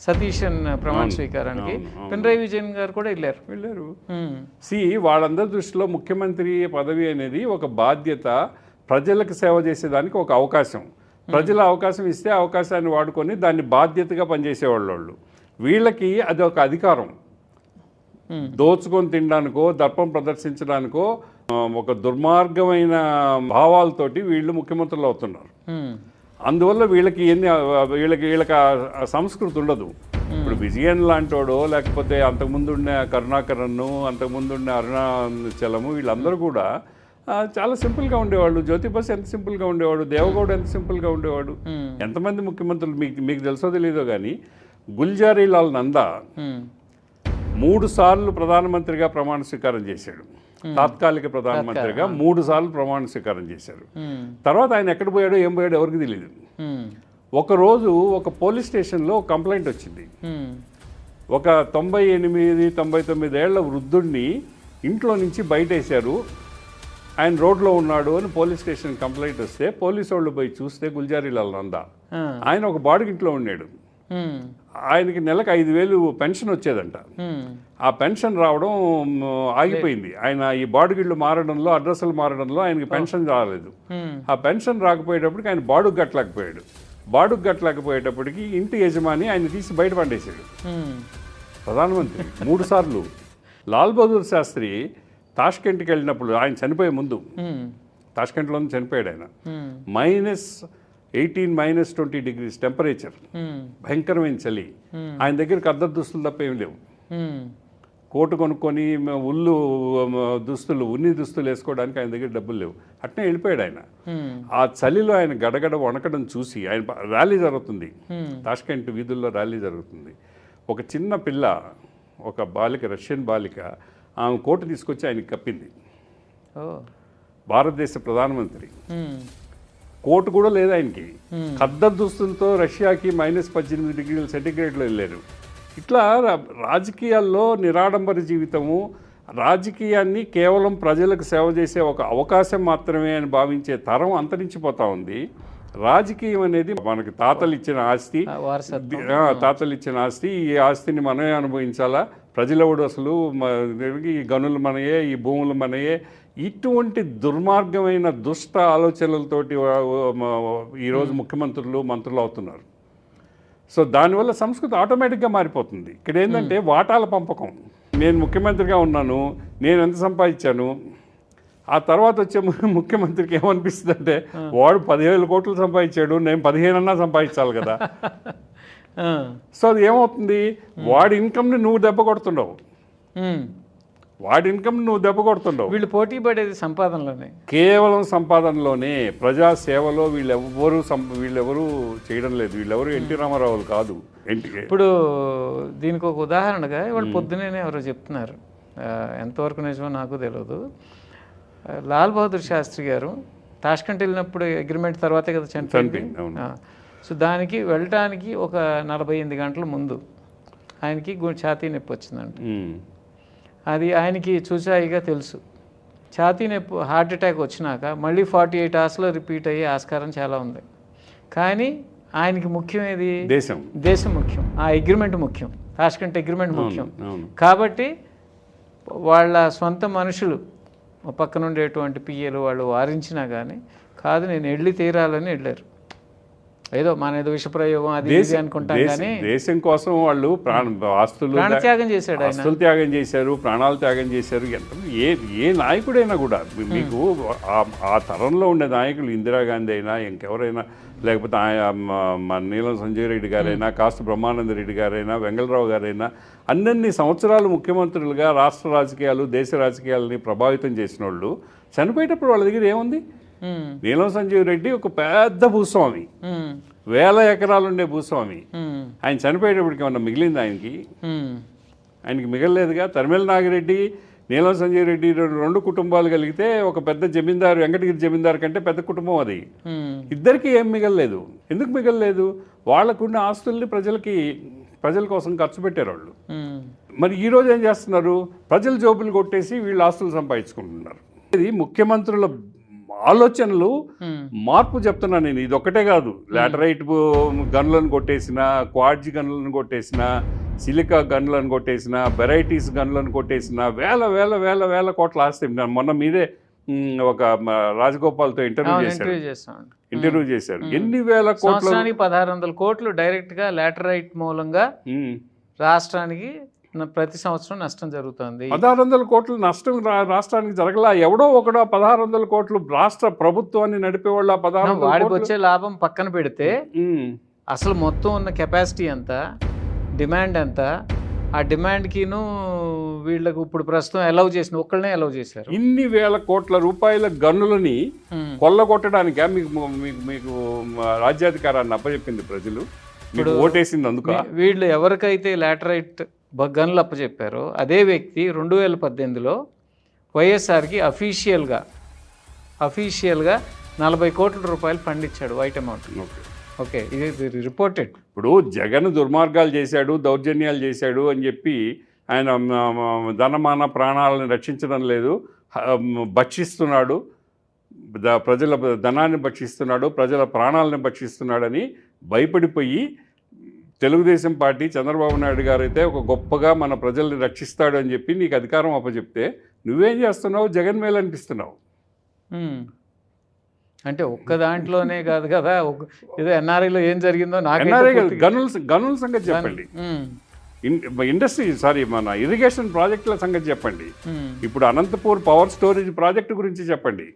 సతీషన్ ప్రమాణ స్వీకారానికి పినరయి విజయన్ గారు కూడా వెళ్ళారు. వాళ్ళందరి దృష్టిలో ముఖ్యమంత్రి పదవి అనేది ఒక బాధ్యత, ప్రజలకు సేవ చేసేదానికి ఒక అవకాశం. ప్రజల అవకాశం ఇస్తే అవకాశాన్ని వాడుకొని దాన్ని బాధ్యతగా పనిచేసేవాళ్ళు. వీళ్ళకి అది ఒక అధికారం, దోచుకొని తినడానికో దర్పం ప్రదర్శించడానికో ఒక దుర్మార్గమైన భావాలతోటి వీళ్ళు ముఖ్యమంత్రులు అవుతున్నారు. అందువల్ల వీళ్ళకి సంస్కృతి ఉండదు. ఇప్పుడు విజయన్ లాంటోడో లేకపోతే అంతకుముందు ఉన్న కరుణాకరన్ను, అంతకుముందు ఉన్న అరుణాచలము, వీళ్ళందరూ కూడా చాలా సింపుల్గా ఉండేవాళ్ళు. జ్యోతిబస్ ఎంత సింపుల్గా ఉండేవాడు, దేవగౌడ ఎంత సింపుల్గా ఉండేవాడు. ఎంతమంది ముఖ్యమంత్రులు మీకు తెలుసో తెలీదో కానీ గుల్జారీ లాల్ నందా 3 సార్లు ప్రధానమంత్రిగా ప్రమాణ స్వీకారం చేశాడు. తాత్కాలిక ప్రధానమంత్రిగా 3 సార్లు ప్రమాణ స్వీకారం చేశారు. తర్వాత ఆయన ఎక్కడ పోయాడో ఏం పోయాడో ఎవరికి తెలియదు. ఒకరోజు ఒక పోలీస్ స్టేషన్లో కంప్లైంట్ వచ్చింది. ఒక 98-99 ఏళ్ల వృద్ధుడిని ఇంట్లో నుంచి బయటేశారు, ఆయన రోడ్లో ఉన్నాడు అని పోలీస్ స్టేషన్ కంప్లైంట్ వస్తే పోలీసు వాళ్ళు పోయి చూస్తే గుల్జారీ లాల్ నందా ఆయన ఒక బాడిగింట్లో ఉన్నాడు. ఆయనకి నెలకు 5,000 పెన్షన్ వచ్చేదంట. ఆ పెన్షన్ రావడం ఆగిపోయింది. ఆయన ఈ బాడుగిళ్ళు మారడంలో, అడ్రస్లు మారడంలో ఆయనకి పెన్షన్ రాలేదు. ఆ పెన్షన్ రాకపోయేటప్పటికి ఆయన బాడుగు కట్టలేకపోయేటప్పటికి ఇంటి యజమాని ఆయన తీసి బయట పండేశాడు. ప్రధానమంత్రి 3 సార్లు. లాల్ బహదూర్ శాస్త్రి తాష్కెంట్కి వెళ్ళినప్పుడు, ఆయన చనిపోయే ముందు, తాష్కెంట్లోనే చనిపోయాడు ఆయన, -18 -20 degrees టెంపరేచర్, భయంకరమైన చలి. ఆయన దగ్గరికి అద్దరు దుస్తులు తప్ప ఏం లేవు. కోటు కొనుక్కొని ఉన్ని దుస్తులు వేసుకోవడానికి ఆయన దగ్గర డబ్బులు లేవు. అట్నే వెళ్ళిపోయాడు ఆయన. ఆ చలిలో ఆయన గడగడ వణకడం చూసి, ఆయన ర్యాలీ జరుగుతుంది, తాష్కెంట్ వీధుల్లో ర్యాలీ జరుగుతుంది. ఒక చిన్న పిల్ల, ఒక బాలిక, రష్యన్ బాలిక, ఆమె కోటు తీసుకొచ్చి ఆయనకి కప్పింది. భారతదేశ ప్రధానమంత్రి కోటు కూడా లేదు ఆయనకి. ఖద్దరు దుస్తులతో రష్యాకి -18 degrees సెంటిగ్రేడ్లో వెళ్ళారు. ఇట్లా రాజకీయాల్లో నిరాడంబర జీవితము, రాజకీయాన్ని కేవలం ప్రజలకు సేవ చేసే ఒక అవకాశం మాత్రమే అని భావించే తరం అంతరించిపోతా ఉంది. రాజకీయం అనేది మనకి తాతలు ఇచ్చిన ఆస్తి, ఈ ఆస్తిని మనమే అనుభవించాలా, ప్రజలెవడు అసలు, ఈ గనులు మనయే, ఈ భూములు మనయే, ఇటువంటి దుర్మార్గమైన దుష్ట ఆలోచనలతోటి ఈరోజు మంత్రులు అవుతున్నారు. సో దానివల్ల సంస్కృతి ఆటోమేటిక్గా మారిపోతుంది. ఇక్కడ ఏంటంటే వాటాల పంపకం. నేను ముఖ్యమంత్రిగా ఉన్నాను, నేను ఎంత సంపాదించాను, ఆ తర్వాత వచ్చే ముఖ్యమంత్రికి ఏమనిపిస్తుంది అంటే వాడు 10,000 కోట్లు సంపాదించాడు, నేను 15 అన్నా సంపాదించాలి కదా. సో అది ఏమవుతుంది, వాడి ఇన్కమ్ని నువ్వు దెబ్బ కొడుతున్నావు, వాడి ఇన్కమ్ నువ్వు దెబ్బ కొడుతున్నావు. వీళ్ళు పోటీ పడేది సంపాదనలోనే, కేవలం సంపాదనలోనే. ప్రజా సేవలో వీళ్ళెవరూ చేయడం లేదు. వీళ్ళెవరు ఎన్టీ రామారావులు కాదు. ఇప్పుడు దీనికి ఒక ఉదాహరణగా ఇవాళ పొద్దునే ఎవరో చెప్తున్నారు, ఎంతవరకు నిజమో నాకు తెలియదు, లాల్ బహదూర్ శాస్త్రి గారు తాష్కంట్ వెళ్ళినప్పుడు అగ్రిమెంట్ తర్వాతే కదా చనిపోయింది. సో దానికి వెళ్ళటానికి ఒక 48 గంటల ముందు ఆయనకి ఛాతీ నొప్పి వచ్చిందంట. అది ఆయనకి చూసాయిగా తెలుసు. ఛాతీ నొప్పి, హార్ట్ అటాక్ వచ్చినాక మళ్ళీ 48 అవర్స్లో రిపీట్ అయ్యే ఆస్కారం చాలా ఉంది. కానీ ఆయనకి ముఖ్యం ఏది? దేశం ముఖ్యం, ఆ అగ్రిమెంట్ ముఖ్యం, తాష్కంట్ అగ్రిమెంట్ ముఖ్యం. కాబట్టి వాళ్ళ సొంత మనుషులు పక్కన ఉండేటువంటి పిఏలు వాళ్ళు వారించినా కానీ కాదు నేను వెళ్ళి తీరాలని వెళ్ళారు. ఏదో విషప్రయోగం అది ఇది అనుకుంటాం కానీ దేశం కోసం వాళ్ళు ప్రాణత్యాగం చేశాడు, ఆస్తులు త్యాగం చేశారు, ప్రాణాలు త్యాగం చేశారు. ఏ నాయకుడైనా కూడా మీకు ఆ తరంలో ఉండే నాయకులు, ఇందిరాగాంధీ అయినా ఇంకెవరైనా, లేకపోతే మన నీలం సంజయ్ రెడ్డి గారైనా, కాసు బ్రహ్మానంద రెడ్డి గారైనా, వెంగళరావు గారైనా, అన్నన్ని సంవత్సరాలు ముఖ్యమంత్రులుగా రాష్ట్ర రాజకీయాలు, దేశ రాజకీయాలని ప్రభావితం చేసిన వాళ్ళు చనిపోయేటప్పుడు వాళ్ళ దగ్గర ఏముంది? నీలం సంజీవ్ రెడ్డి ఒక పెద్ద భూస్వామి, 1000 ఎకరాలు ఉండే భూస్వామి. ఆయన చనిపోయేటప్పటికి ఏమన్నా మిగిలింది? ఆయనకి మిగలలేదుగా. తరిమెల నాగిరెడ్డి, నీలం సంజీవ్ రెడ్డి 2 కుటుంబాలు కలిగితే ఒక పెద్ద జమీందారు, వెంకటగిరి జమీందారు కంటే పెద్ద కుటుంబం అది. ఇద్దరికి ఏం మిగలలేదు. ఎందుకు మిగలలేదు? వాళ్ళకున్న ఆస్తుల్ని ప్రజల కోసం ఖర్చు పెట్టారు వాళ్ళు. మరి ఈరోజు ఏం చేస్తున్నారు? ప్రజల జోబులు కొట్టేసి వీళ్ళు ఆస్తులు సంపాదించుకుంటున్నారు. ఇది ముఖ్యమంత్రుల ఆలోచనలు మార్పు చెప్తున్నాను నేను. ఇది ఒక్కటే కాదు, లాటరైట్ గన్లను కొట్టేసిన, క్వాడ్జి గన్లను కొట్టేసిన, సిలికా గన్లను కొట్టేసిన, వెరైటీస్ గన్లను కొట్టేసిన, వేల కోట్ల ఆస్తి. మొన్న మీరే ఒక రాజగోపాల్తో ఇంటర్వ్యూ చేశారు. ఎన్ని వేల కోట్లు? 1600 కోట్లు డైరెక్ట్ గా లాటరైట్ మూలంగా రాష్ట్రానికి ప్రతి సంవత్సరం నష్టం జరుగుతుంది. 1600 కోట్లు నష్టం రాష్ట్రానికి జరగలా. ఎవడో ఒకడో 1600 కోట్లు రాష్ట్ర ప్రభుత్వాన్ని నడిపేవాళ్ళు. 1600 వాడికి వచ్చే లాభం పక్కన పెడితే అసలు మొత్తం ఉన్న కెపాసిటీ ఎంత, డిమాండ్ ఎంత, ఆ డిమాండ్కిను వీళ్ళకు ఇప్పుడు ప్రస్తుతం ఒక్కళ్ళనే అలౌ చేశారు. ఇన్ని వేల కోట్ల రూపాయల గన్నులని కొల్లగొట్టడానికే మీకు రాజ్యాధికారాన్ని అప్పచెప్పింది ప్రజలు, మీకు ఓటేసింది. అందుకు వీళ్ళు ఎవరికైతే లాటరైట్ గన్లు అప్పచెప్పారో అదే వ్యక్తి 2018లో వైఎస్ఆర్కి అఫీషియల్గా 40 కోట్ల రూపాయలు ఫండ్ ఇచ్చాడు, వైట్ అమౌంట్. ఓకే, ఇది రిపోర్టెడ్. ఇప్పుడు జగన్ దుర్మార్గాలు చేశాడు, దౌర్జన్యాలు చేశాడు అని చెప్పి ఆయన ధనమాన ప్రాణాలను రక్షించడం లేదు, భక్షిస్తున్నాడు, ప్రజల ధనాన్ని భక్షిస్తున్నాడు, ప్రజల ప్రాణాలను భక్షిస్తున్నాడని భయపడిపోయి తెలుగుదేశం పార్టీ, చంద్రబాబు నాయుడు గారు అయితే ఒక గొప్పగా మన ప్రజల్ని రక్షిస్తాడు అని చెప్పి నీకు అధికారం అప్పచెప్తే నువ్వేం చేస్తున్నావు? జగన్ మేలు అనిపిస్తున్నావు. అంటే ఒక్క దాంట్లోనే కాదు కదా, ఏదో ఎన్ఆర్ఐలో ఏం జరిగిందో నాకు. గనుల సంగతి చెప్పండి, మన ఇరిగేషన్ ప్రాజెక్టుల సంగతి చెప్పండి, ఇప్పుడు అనంతపూర్ పవర్ స్టోరేజ్ ప్రాజెక్టు గురించి చెప్పండి.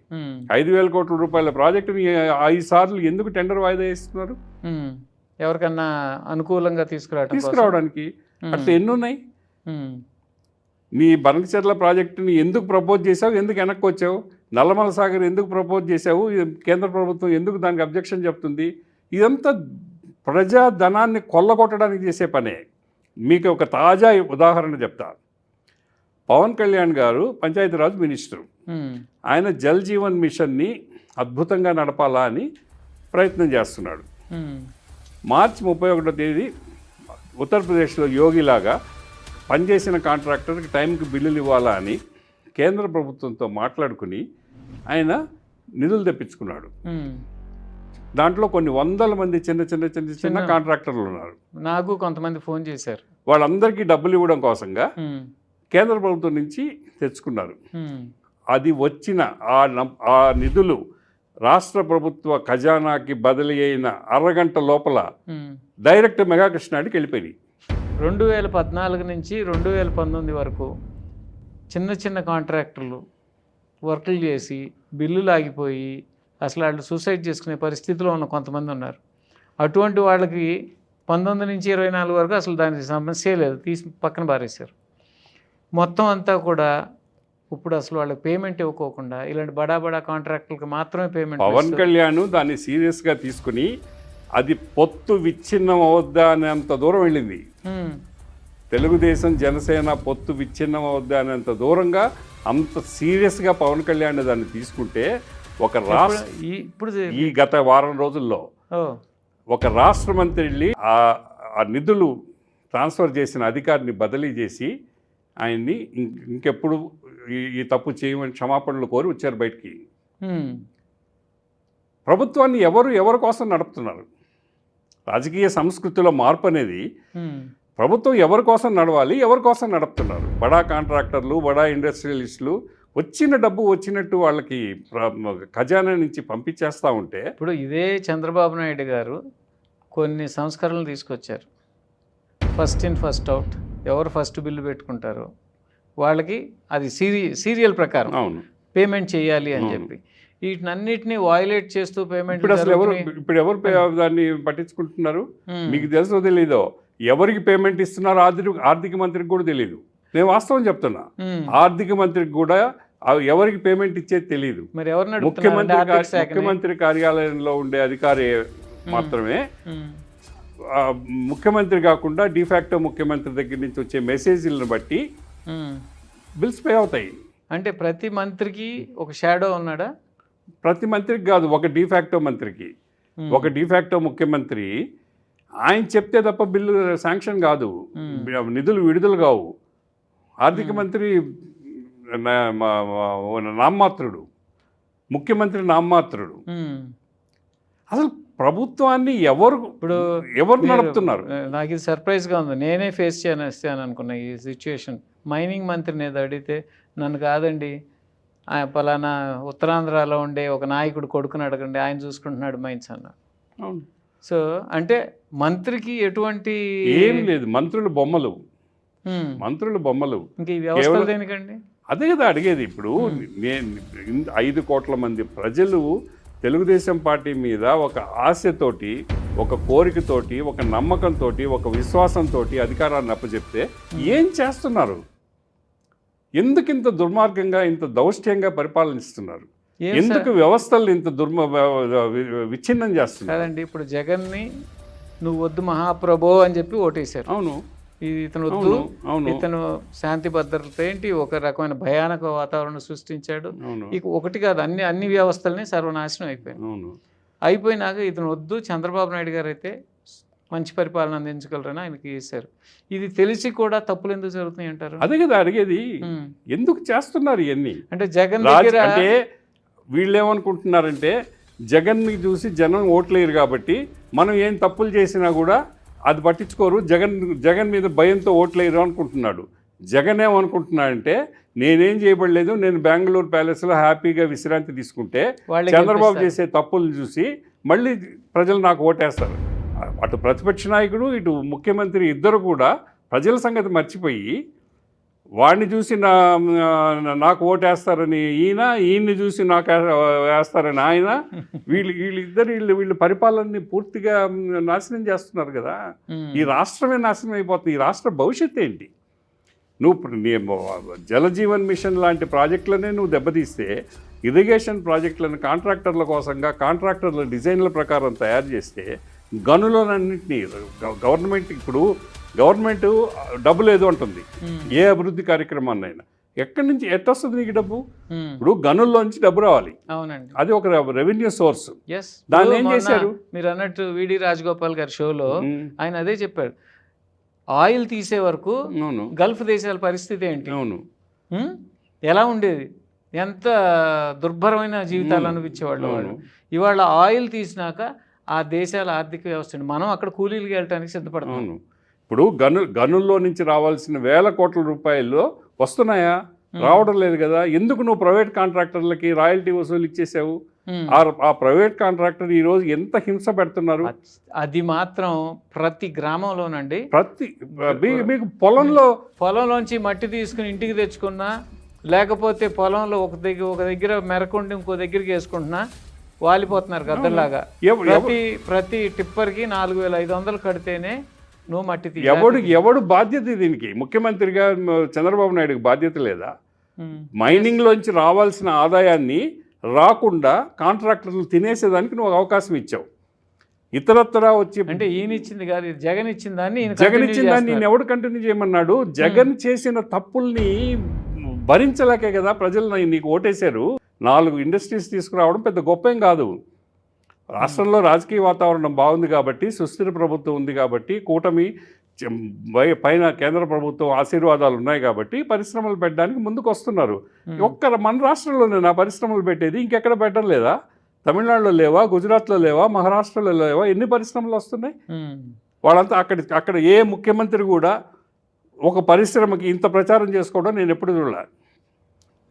5,000 కోట్ల రూపాయల ప్రాజెక్టుని 5 సార్లు ఎందుకు టెండర్ వాయిదా వేస్తున్నారు? ఎవరికన్నా అనుకూలంగా తీసుకురావడానికి. అట్లా ఎన్నున్నాయి? నీ బనకచెర్ల ప్రాజెక్టుని ఎందుకు ప్రపోజ్ చేసావు? ఎందుకు వెనక్కి వచ్చావు? నల్లమల సాగర్ ఎందుకు ప్రపోజ్ చేసావు? కేంద్ర ప్రభుత్వం ఎందుకు దానికి అబ్జెక్షన్ చెప్తుంది? ఇదంతా ప్రజా ధనాన్ని కొల్లగొట్టడానికి చేసే పనే. మీకు ఒక తాజా ఉదాహరణ చెప్తా. పవన్ కళ్యాణ్ గారు పంచాయతీరాజ్ మినిస్టర్, ఆయన జల్ జీవన్ మిషన్ని అద్భుతంగా నడపాలా అని ప్రయత్నం చేస్తున్నాడు. మార్చి 31వ తేదీ ఉత్తరప్రదేశ్లో యోగిలాగా పనిచేసిన కాంట్రాక్టర్కి టైంకి బిల్లులు ఇవ్వాలా అని కేంద్ర ప్రభుత్వంతో మాట్లాడుకుని ఆయన నిధులు తెప్పించుకున్నాడు. దాంట్లో కొన్ని 100 మంది చిన్న కాంట్రాక్టర్లు ఉన్నారు. నాకు కొంతమంది ఫోన్ చేశారు. వాళ్ళందరికీ డబ్బులు ఇవ్వడం కోసంగా కేంద్ర ప్రభుత్వం నుంచి తెచ్చుకున్నారు. అది వచ్చిన ఆ నిధులు రాష్ట్ర ప్రభుత్వ ఖజానాకి బదిలీ అయిన అరగంట లోపల డైరెక్ట్ మెగా కృష్ణాడికి వెళ్ళిపోయినాయి. 2014 నుంచి 2019 వరకు చిన్న కాంట్రాక్టర్లు వర్కులు చేసి బిల్లులు ఆగిపోయి అసలు వాళ్ళు సూసైడ్ చేసుకునే పరిస్థితిలో ఉన్న కొంతమంది ఉన్నారు. అటువంటి వాళ్ళకి 19 నుంచి 24 వరకు అసలు దానికి సమస్యే లేదు, తీసి పక్కన పారేశారు. మొత్తం అంతా కూడా ఇప్పుడు అసలు వాళ్ళకి పేమెంట్ ఇవ్వకోకుండా ఇలాంటి బడా బడా కాంట్రాక్టులకు మాత్రమే పేమెంట్. పవన్ కళ్యాణ్ దాన్ని సీరియస్గా తీసుకుని అది పొత్తు విచ్ఛిన్నం అవద్దా అనేంత దూరం వెళ్ళింది. తెలుగుదేశం జనసేన పొత్తు విచ్ఛిన్నం అవద్దా అనేంత దూరంగా అంత సీరియస్గా పవన్ కళ్యాణ్ దాన్ని తీసుకుంటే ఒక రాష్ట్ర ఇప్పుడు ఈ గత వారం రోజుల్లో ఒక రాష్ట్ర మంత్రి వెళ్ళి ఆ నిధులు ట్రాన్స్ఫర్ చేసిన అధికారిని బదిలీ చేసి ఆయన్ని ఇంకెప్పుడు ఈ తప్పు చేయమని క్షమాపణలు కోరి వచ్చారు బయటికి. ప్రభుత్వాన్ని ఎవరి కోసం నడుపుతున్నారు? రాజకీయ సంస్కృతిలో మార్పు అనేది ప్రభుత్వం ఎవరి కోసం నడవాలి, ఎవరి కోసం నడుపుతున్నారు? బడా కాంట్రాక్టర్లు, బడా ఇండస్ట్రియలిస్టులు వచ్చిన డబ్బు వచ్చినట్టు వాళ్ళకి ఖజానా నుంచి పంపించేస్తూ ఉంటే. ఇప్పుడు ఇదే చంద్రబాబు నాయుడు గారు కొన్ని సంస్కరణలు తీసుకొచ్చారు. ఫస్ట్ ఇన్ ఫస్ట్ అవుట్, ఎవరు ఫస్ట్ బిల్లు పెట్టుకుంటారో వాళ్ళకి అది సీరియల్ ప్రకారం పేమెంట్ చేయాలి అని చెప్పి వీటినన్నిటిని వాయిలేట్ చేస్తూ పేమెంట్. ఇప్పుడు ఎవరు దాన్ని పట్టించుకుంటున్నారు? మీకు తెలుసో తెలీదో, ఎవరికి పేమెంట్ ఇస్తున్నారో ఆర్థిక మంత్రికి కూడా తెలియదు. నేను వాస్తవం చెప్తున్నా, ఆర్థిక మంత్రికి కూడా ఎవరికి పేమెంట్ ఇచ్చేది తెలియదు. మరి ఎవరు? ముఖ్యమంత్రి కార్యాలయంలో ఉండే అధికారి మాత్రమే. ముఖ్యమంత్రి కాకుండా డిఫాక్టో ముఖ్యమంత్రి దగ్గర నుంచి వచ్చే మెసేజ్లను బట్టి బిల్స్ పే అవుతాయి. అంటే ప్రతి మంత్రికి ఒక షాడో ఉన్నాడా? ప్రతి మంత్రికి కాదు, ఒక డిఫాక్టో మంత్రికి. ఒక డిఫాక్టో ముఖ్యమంత్రి ఆయన చెప్తే తప్ప బిల్లు శాంక్షన్ కాదు, నిధులు విడుదల కావు. ఆర్థిక మంత్రి నామమాత్రుడు, ముఖ్యమంత్రి నామమాత్రుడు. అసలు ప్రభుత్వాన్ని ఎవరు నడుపుతున్నారు? నాకు ఇది సర్ప్రైజ్గా ఉంది. నేనే ఫేస్ చేస్తాను అనుకున్నా ఈ సిచ్యువేషన్. మైనింగ్ మంత్రిని ఏదో అడిగితే నన్ను కాదండి, పలానా ఉత్తరాంధ్రలో ఉండే ఒక నాయకుడు కొడుకుని అడగండి, ఆయన చూసుకుంటున్నాడు మైన్స్ అన్నారు. సో అంటే మంత్రికి ఎటువంటి ఏం లేదు, మంత్రులు బొమ్మలు. ఇంక ఈ వ్యవస్థలు దేనికండి? అదే కదా అడిగేది. ఇప్పుడు 5 కోట్ల మంది ప్రజలు తెలుగుదేశం పార్టీ మీద ఒక ఆశతోటి, ఒక కోరికతోటి, ఒక నమ్మకంతో, ఒక విశ్వాసంతో అధికారాన్ని అప్పచెప్తే ఏం చేస్తున్నారు? ఎందుకు ఇంత దుర్మార్గంగా, ఇంత దౌష్ట్యంగా పరిపాలనిస్తున్నారు? ఎందుకు వ్యవస్థలు ఇంత విచ్ఛిన్నం చేస్తున్నారు? కాదండి, ఇప్పుడు జగన్ని నువ్వు వద్దు మహాప్రభో అని చెప్పి ఓటేశారు. అవును, ఇతను వద్దు, ఇతను శాంతి భద్రత ఏంటి, ఒక రకమైన భయానక వాతావరణం సృష్టించాడు. ఇక ఒకటి కాదు, అన్ని వ్యవస్థలని సర్వనాశనం అయిపోయినాక ఇతను వద్దు, చంద్రబాబు నాయుడు గారు అయితే మంచి పరిపాలన అందించగలరని ఆయనకి చేశారు. ఇది తెలిసి కూడా తప్పులు ఎందుకు జరుగుతున్నాయి అంటారు? అదే కదా అడిగేది, ఎందుకు చేస్తున్నారు ఇవన్నీ? అంటే జగన్ దగ్గర అంటే వీళ్ళు ఏమనుకుంటున్నారంటే, జగన్ని చూసి జనం ఓట్లేరు కాబట్టి మనం ఏం తప్పులు చేసినా కూడా అది పట్టించుకోరు, జగన్ మీద భయంతో ఓట్లేరు అనుకుంటున్నాడు. జగన్ ఏమనుకుంటున్నాడంటే, నేనేం చేయబడలేదు, నేను బెంగళూరు ప్యాలెస్లో హ్యాపీగా విశ్రాంతి తీసుకుంటే చంద్రబాబు చేసే తప్పులు చూసి మళ్ళీ ప్రజలు నాకు ఓటేస్తారు. అటు ప్రతిపక్ష నాయకుడు, ఇటు ముఖ్యమంత్రి ఇద్దరు కూడా ప్రజల సంగతి మర్చిపోయి వాడిని చూసి నాకు ఓటేస్తారని ఈయన్ని చూసి నాకు వేస్తారని ఆయన, వీళ్ళు పరిపాలనని పూర్తిగా నాశనం చేస్తున్నారు కదా. ఈ రాష్ట్రమే నాశనం అయిపోతుంది. ఈ రాష్ట్ర భవిష్యత్తు ఏంటి? నువ్వు జలజీవన్ మిషన్ లాంటి ప్రాజెక్టులనే నువ్వు దెబ్బతీస్తే, ఇరిగేషన్ ప్రాజెక్టులను కాంట్రాక్టర్ల కోసంగా కాంట్రాక్టర్ల డిజైన్ల ప్రకారం తయారు చేస్తే, గనులన్నింటినీ గవర్నమెంట్ డబ్బు లేదు అంటుంది ఏ అభివృద్ధి కార్యక్రమాన్నైనా. ఎక్కడి నుంచి ఎట్టొస్తుంది నీకు డబ్బు? ఇప్పుడు గనుల్లోంచి డబ్బు రావాలి, అది ఒక రెవెన్యూ సోర్స్. దాన్ని ఏం చేశారు? మీరు అన్నట్టు విడి రాజగోపాల్ గారి షోలో ఆయన అదే చెప్పాడు, ఆయిల్ తీసే వరకు గల్ఫ్ దేశాల పరిస్థితి ఏంటి, ఎలా ఉండేది, ఎంత దుర్భరమైన జీవితాలు అనిపించేవాళ్ళు వాళ్ళు. ఇవాళ ఆయిల్ తీసినాక ఆ దేశాల ఆర్థిక వ్యవస్థ మనం అక్కడ కూలీలకి వెళ్ళడానికి సిద్ధపడతాం. ఇప్పుడు గనుల్లో నుంచి రావాల్సిన వేల కోట్ల రూపాయలు వస్తున్నాయా? రావడం లేదు కదా. ఎందుకు నువ్వు ప్రైవేట్ కాంట్రాక్టర్లకి రాయల్టీ వసూలు ఇచ్చేసావు? ఆ ప్రైవేట్ కాంట్రాక్టర్ ఈ రోజు ఎంత హింస పెడుతున్నారు? అది మాత్రం ప్రతి గ్రామంలోనండి, మీకు పొలంలోంచి మట్టి తీసుకుని ఇంటికి తెచ్చుకున్నా లేకపోతే పొలంలో ఒక దగ్గర మెరకుండి ఇంకో దగ్గరికి వేసుకుంటున్నా వాలిపోతున్నారు గద్దలాగా. ప్రతి టిప్పర్కి 4,500 కడితేనే నువ్వు మట్టి ఎవడు బాధ్యత దీనికి? ముఖ్యమంత్రిగా చంద్రబాబు నాయుడుకి బాధ్యత లేదా? మైనింగ్లోంచి రావాల్సిన ఆదాయాన్ని రాకుండా కాంట్రాక్టర్లు తినేసేదానికి నువ్వు అవకాశం ఇచ్చావు. ఇతరత్రా వచ్చి అంటే ఈయన ఇచ్చింది కాదు, జగన్ ఇచ్చిందాన్ని నేను ఎవడు కంటిన్యూ చేయమన్నాడు? జగన్ చేసిన తప్పుల్ని భరించలేకే కదా ప్రజలు నీకు ఓటేశారు. 4 ఇండస్ట్రీస్ తీసుకురావడం పెద్ద గొప్ప ఏం కాదు. రాష్ట్రంలో రాజకీయ వాతావరణం బాగుంది కాబట్టి, సుస్థిర ప్రభుత్వం ఉంది కాబట్టి, కూటమి పైన కేంద్ర ప్రభుత్వం ఆశీర్వాదాలు ఉన్నాయి కాబట్టి పరిశ్రమలు పెట్టడానికి ముందుకు వస్తున్నారు. మన రాష్ట్రంలోనే నా పరిశ్రమలు పెట్టేది, ఇంకెక్కడ పెట్టడం లేదా? తమిళనాడులో లేవా? గుజరాత్లో లేవా? మహారాష్ట్రలో లేవా? ఎన్ని పరిశ్రమలు వస్తున్నాయి? వాళ్ళంతా అక్కడ ఏ ముఖ్యమంత్రి కూడా ఒక పరిశ్రమకి ఇంత ప్రచారం చేసుకోవడం నేను ఎప్పుడు చూడలే.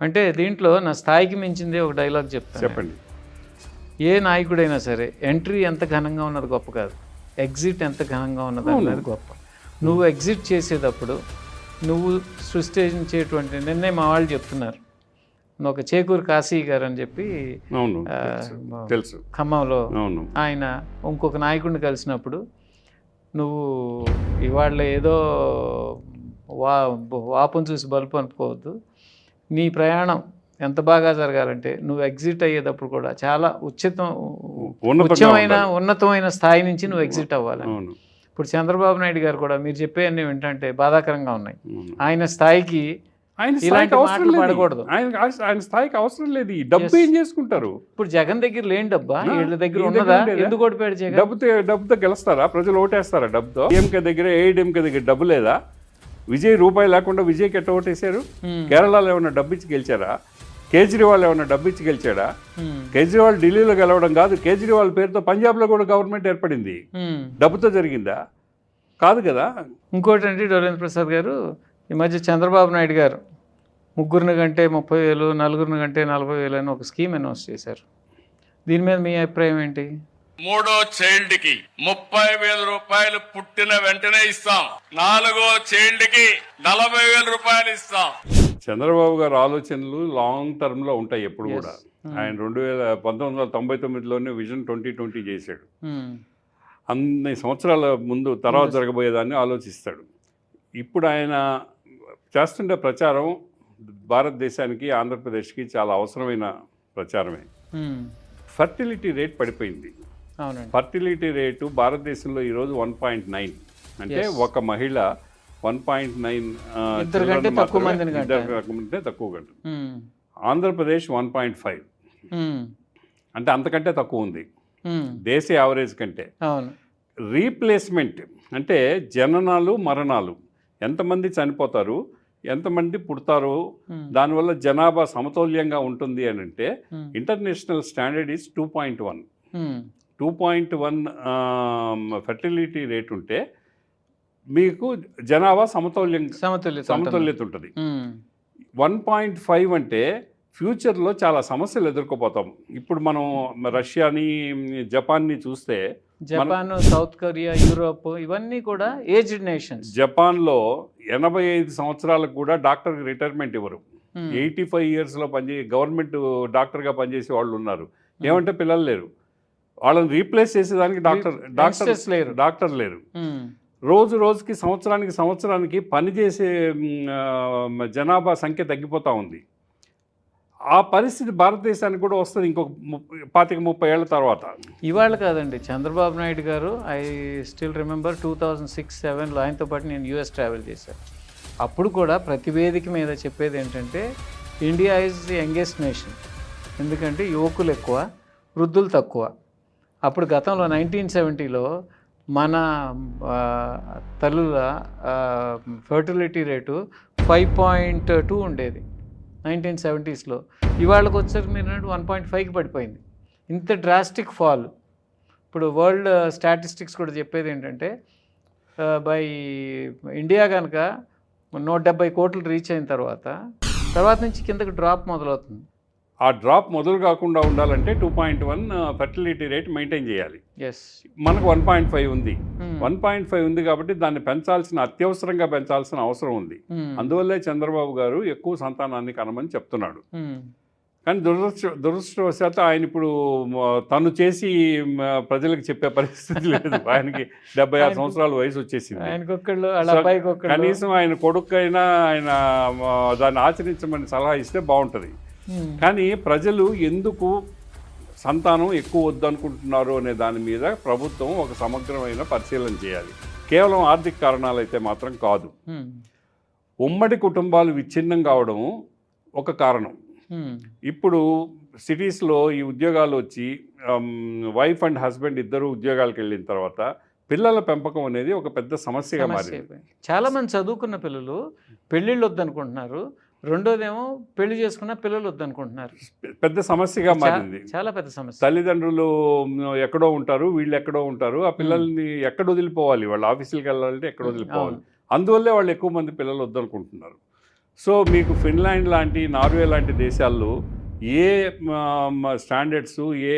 అంటే దీంట్లో నా స్థాయికి మించింది ఒక డైలాగ్ చెప్తాను. చెప్పండి. ఏ నాయకుడైనా సరే ఎంట్రీ ఎంత ఘనంగా ఉన్నది గొప్ప కాదు, ఎగ్జిట్ ఎంత ఘనంగా ఉన్నది అన్నది గొప్ప. నువ్వు ఎగ్జిట్ చేసేటప్పుడు నువ్వు సృష్టించేటువంటి నిన్నే మా వాళ్ళు చెప్తున్నారు, ఒక చేకూరు కాశీ గారు అని చెప్పి తెలుసు ఖమ్మంలో, ఆయన ఇంకొక నాయకుడిని కలిసినప్పుడు నువ్వు ఇవాళ ఏదో వాపును చూసి బలుపు అనుకోవద్దు, నీ ప్రయాణం ఎంత బాగా జరగాలంటే నువ్వు ఎగ్జిట్ అయ్యేటప్పుడు కూడా చాలా ఉన్నతమైన స్థాయి నుంచి నువ్వు ఎగ్జిట్ అవ్వాలి. ఇప్పుడు చంద్రబాబు నాయుడు గారు కూడా మీరు చెప్పేవన్నీ ఏంటంటే బాధాకరంగా ఉన్నాయి. ఆయన స్థాయికి పడకూడదు, ఆయన స్థాయికి అవసరం లేదు. ఈ డబ్బు ఏం చేసుకుంటారు? ఇప్పుడు జగన్ దగ్గర లేని డబ్బా వీళ్ళ దగ్గర ఉన్నదా? ఎందుకు ఓడిపోయాడు జగన్? డబ్బుతో గెలుస్తారా? ప్రజలు ఓటేస్తారా డబ్బుతో? ఏఎంకే దగ్గర ఏఐడిఎంకే దగ్గర డబ్బు లేదా? విజయ్ రూపాయి లేకుండా విజయ్కి ఎట్ట ఓటేశారు? కేరళలో ఏమన్నా డబ్బు ఇచ్చి గెలిచారా? కేజ్రీవాల్ ఏమన్నా డబ్బు ఇచ్చి గెలిచాడా? కేజ్రీవాల్ ఢిల్లీలో గెలవడం కాదు, కేజ్రీవాల్ పేరుతో పంజాబ్లో కూడా గవర్నమెంట్ ఏర్పడింది. డబ్బుతో జరిగిందా? కాదు కదా. ఇంకోటి అంటే డోరేంద్ర ప్రసాద్ గారు ఈ మధ్య చంద్రబాబు నాయుడు గారు 3 కంటే 30,000, 4 కంటే 40,000 అని ఒక స్కీమ్ అనౌన్స్ చేశారు. దీని మీద మీ అభిప్రాయం ఏంటి? 3వ చైల్డ్కి 30,000 రూపాయలు పుట్టిన వెంటనే ఇస్తాం. 4వ చైల్డ్కి 40,000 రూపాయలు ఇస్తాం. చంద్రబాబు గారు ఆలోచనలు లాంగ్ టర్మ్లో ఉంటాయి ఎప్పుడు కూడా. ఆయన 1999లోనే విజన్ 2020 చేశాడు. అన్ని సంవత్సరాల ముందు తర్వాత జరగబోయేదాన్ని ఆలోచిస్తాడు. ఇప్పుడు ఆయన చేస్తుండే ప్రచారం భారతదేశానికి, ఆంధ్రప్రదేశ్కి చాలా అవసరమైన ప్రచారమే. ఫర్టిలిటీ రేట్ పడిపోయింది. ఫర్టిలిటీ రేటు భారతదేశంలో ఈరోజు 1.9. అంటే ఒక మహిళ 1.9 కంటే తక్కువ గంట. ఆంధ్రప్రదేశ్ 1.5, అంటే అంతకంటే తక్కువ ఉంది దేశ యావరేజ్ కంటే. రీప్లేస్మెంట్ అంటే జననాలు మరణాలు, ఎంతమంది చనిపోతారు, ఎంతమంది పుడతారు, దానివల్ల జనాభా సమతౌల్యంగా ఉంటుంది అని అంటే international standard is 2.1. 2.1 fertility rate ఉంటే మీకు జనాభా సమతుల్యత ఉంటుంది. 1.5 అంటే ఫ్యూచర్లో చాలా సమస్యలు ఎదుర్కోపోతాం. ఇప్పుడు మనం రష్యాని, జపాన్ని చూస్తే, జపాన్, సౌత్ కొరియా, యూరోప్ ఇవన్నీ కూడా ఏజ్డ్ నేషన్స్. జపాన్లో 85 సంవత్సరాలకు కూడా డాక్టర్కి రిటైర్మెంట్ ఇవ్వరు. 85 ఇయర్స్లో గవర్నమెంట్ డాక్టర్గా పనిచేసే వాళ్ళు ఉన్నారు. ఏమంటే పిల్లలు లేరు, వాళ్ళని రీప్లేస్ చేసేదానికి డాక్టర్ లేరు. రోజుకి సంవత్సరానికి పనిచేసే జనాభా సంఖ్య తగ్గిపోతూ ఉంది. ఆ పరిస్థితి భారతదేశానికి కూడా వస్తుంది ఇంకొక 25-30 ఏళ్ల తర్వాత. ఇవాళ కాదండి, చంద్రబాబు నాయుడు గారు, ఐ స్టిల్ రిమెంబర్ 2006-07లో ఆయనతో పాటు నేను యూఎస్ ట్రావెల్ చేశాను. అప్పుడు కూడా ప్రతి వేదిక మీద చెప్పేది ఏంటంటే India is the youngest nation. ఎందుకంటే యువకులు ఎక్కువ, వృద్ధులు తక్కువ. అప్పుడు గతంలో 1970లో మన తల్లుల ఫర్టిలిటీ రేటు 5.2 ఉండేది 1970స్లో. ఇవాళకి వచ్చేసరికి మీరు 1.5కి పడిపోయింది. ఇంత డ్రాస్టిక్ ఫాల్. ఇప్పుడు వరల్డ్ స్టాటిస్టిక్స్ కూడా చెప్పేది ఏంటంటే బై ఇండియా కనుక 170 కోట్లు రీచ్ అయిన తర్వాత నుంచి కిందకి డ్రాప్ మొదలవుతుంది. ఆ డ్రాప్ మొదలు కాకుండా ఉండాలంటే 2.1 ఫెర్టిలిటీ రేట్ మెయింటైన్ చేయాలి. ఎస్. మనకు 1.5 ఉంది. 1.5 ఉంది కాబట్టి దాన్ని అత్యవసరంగా పెంచాల్సిన అవసరం ఉంది. అందువల్లే చంద్రబాబు గారు ఎక్కువ సంతానాన్ని కనమని చెప్తున్నాడు. కానీ దురదృష్టవశాత్తు ఆయన ఇప్పుడు తను చేసి ప్రజలకు చెప్పే పరిస్థితి లేదు. ఆయనకి 76 సంవత్సరాల వయసు వచ్చేసింది. కనీసం ఆయన కొడుకైనా ఆయన దాన్ని ఆచరించమని సలహా ఇస్తే బాగుంటుంది. కానీ ప్రజలు ఎందుకు సంతానం ఎక్కువ వద్దనుకుంటున్నారు అనే దాని మీద ప్రభుత్వం ఒక సమగ్రమైన పరిశీలన చేయాలి. కేవలం ఆర్థిక కారణాలు అయితే మాత్రం కాదు. ఉమ్మడి కుటుంబాలు విచ్ఛిన్నం కావడం ఒక కారణం. ఇప్పుడు సిటీస్లో ఈ ఉద్యోగాలు వచ్చి వైఫ్ అండ్ హస్బెండ్ ఇద్దరు ఉద్యోగాలకు వెళ్ళిన తర్వాత పిల్లల పెంపకం అనేది ఒక పెద్ద సమస్యగా మారింది. చాలామంది చదువుకున్న పిల్లలు పెళ్ళిళ్ళు వద్దనుకుంటున్నారు. రెండోదేమో పెళ్లి చేసుకున్న పిల్లలు వద్దనుకుంటున్నారు. పెద్ద సమస్యగా మారింది. చాలా పెద్ద సమస్య. తల్లిదండ్రులు ఎక్కడో ఉంటారు, వీళ్ళు ఎక్కడో ఉంటారు. ఆ పిల్లల్ని ఎక్కడ వదిలిపోవాలి? వాళ్ళు ఆఫీసులకు వెళ్ళాలంటే ఎక్కడ వదిలిపోవాలి? అందువల్లే వాళ్ళు ఎక్కువ మంది పిల్లలు వద్దనుకుంటున్నారు. సో మీకు ఫిన్లాండ్ లాంటి, నార్వే లాంటి దేశాల్లో ఏ స్టాండర్డ్స్, ఏ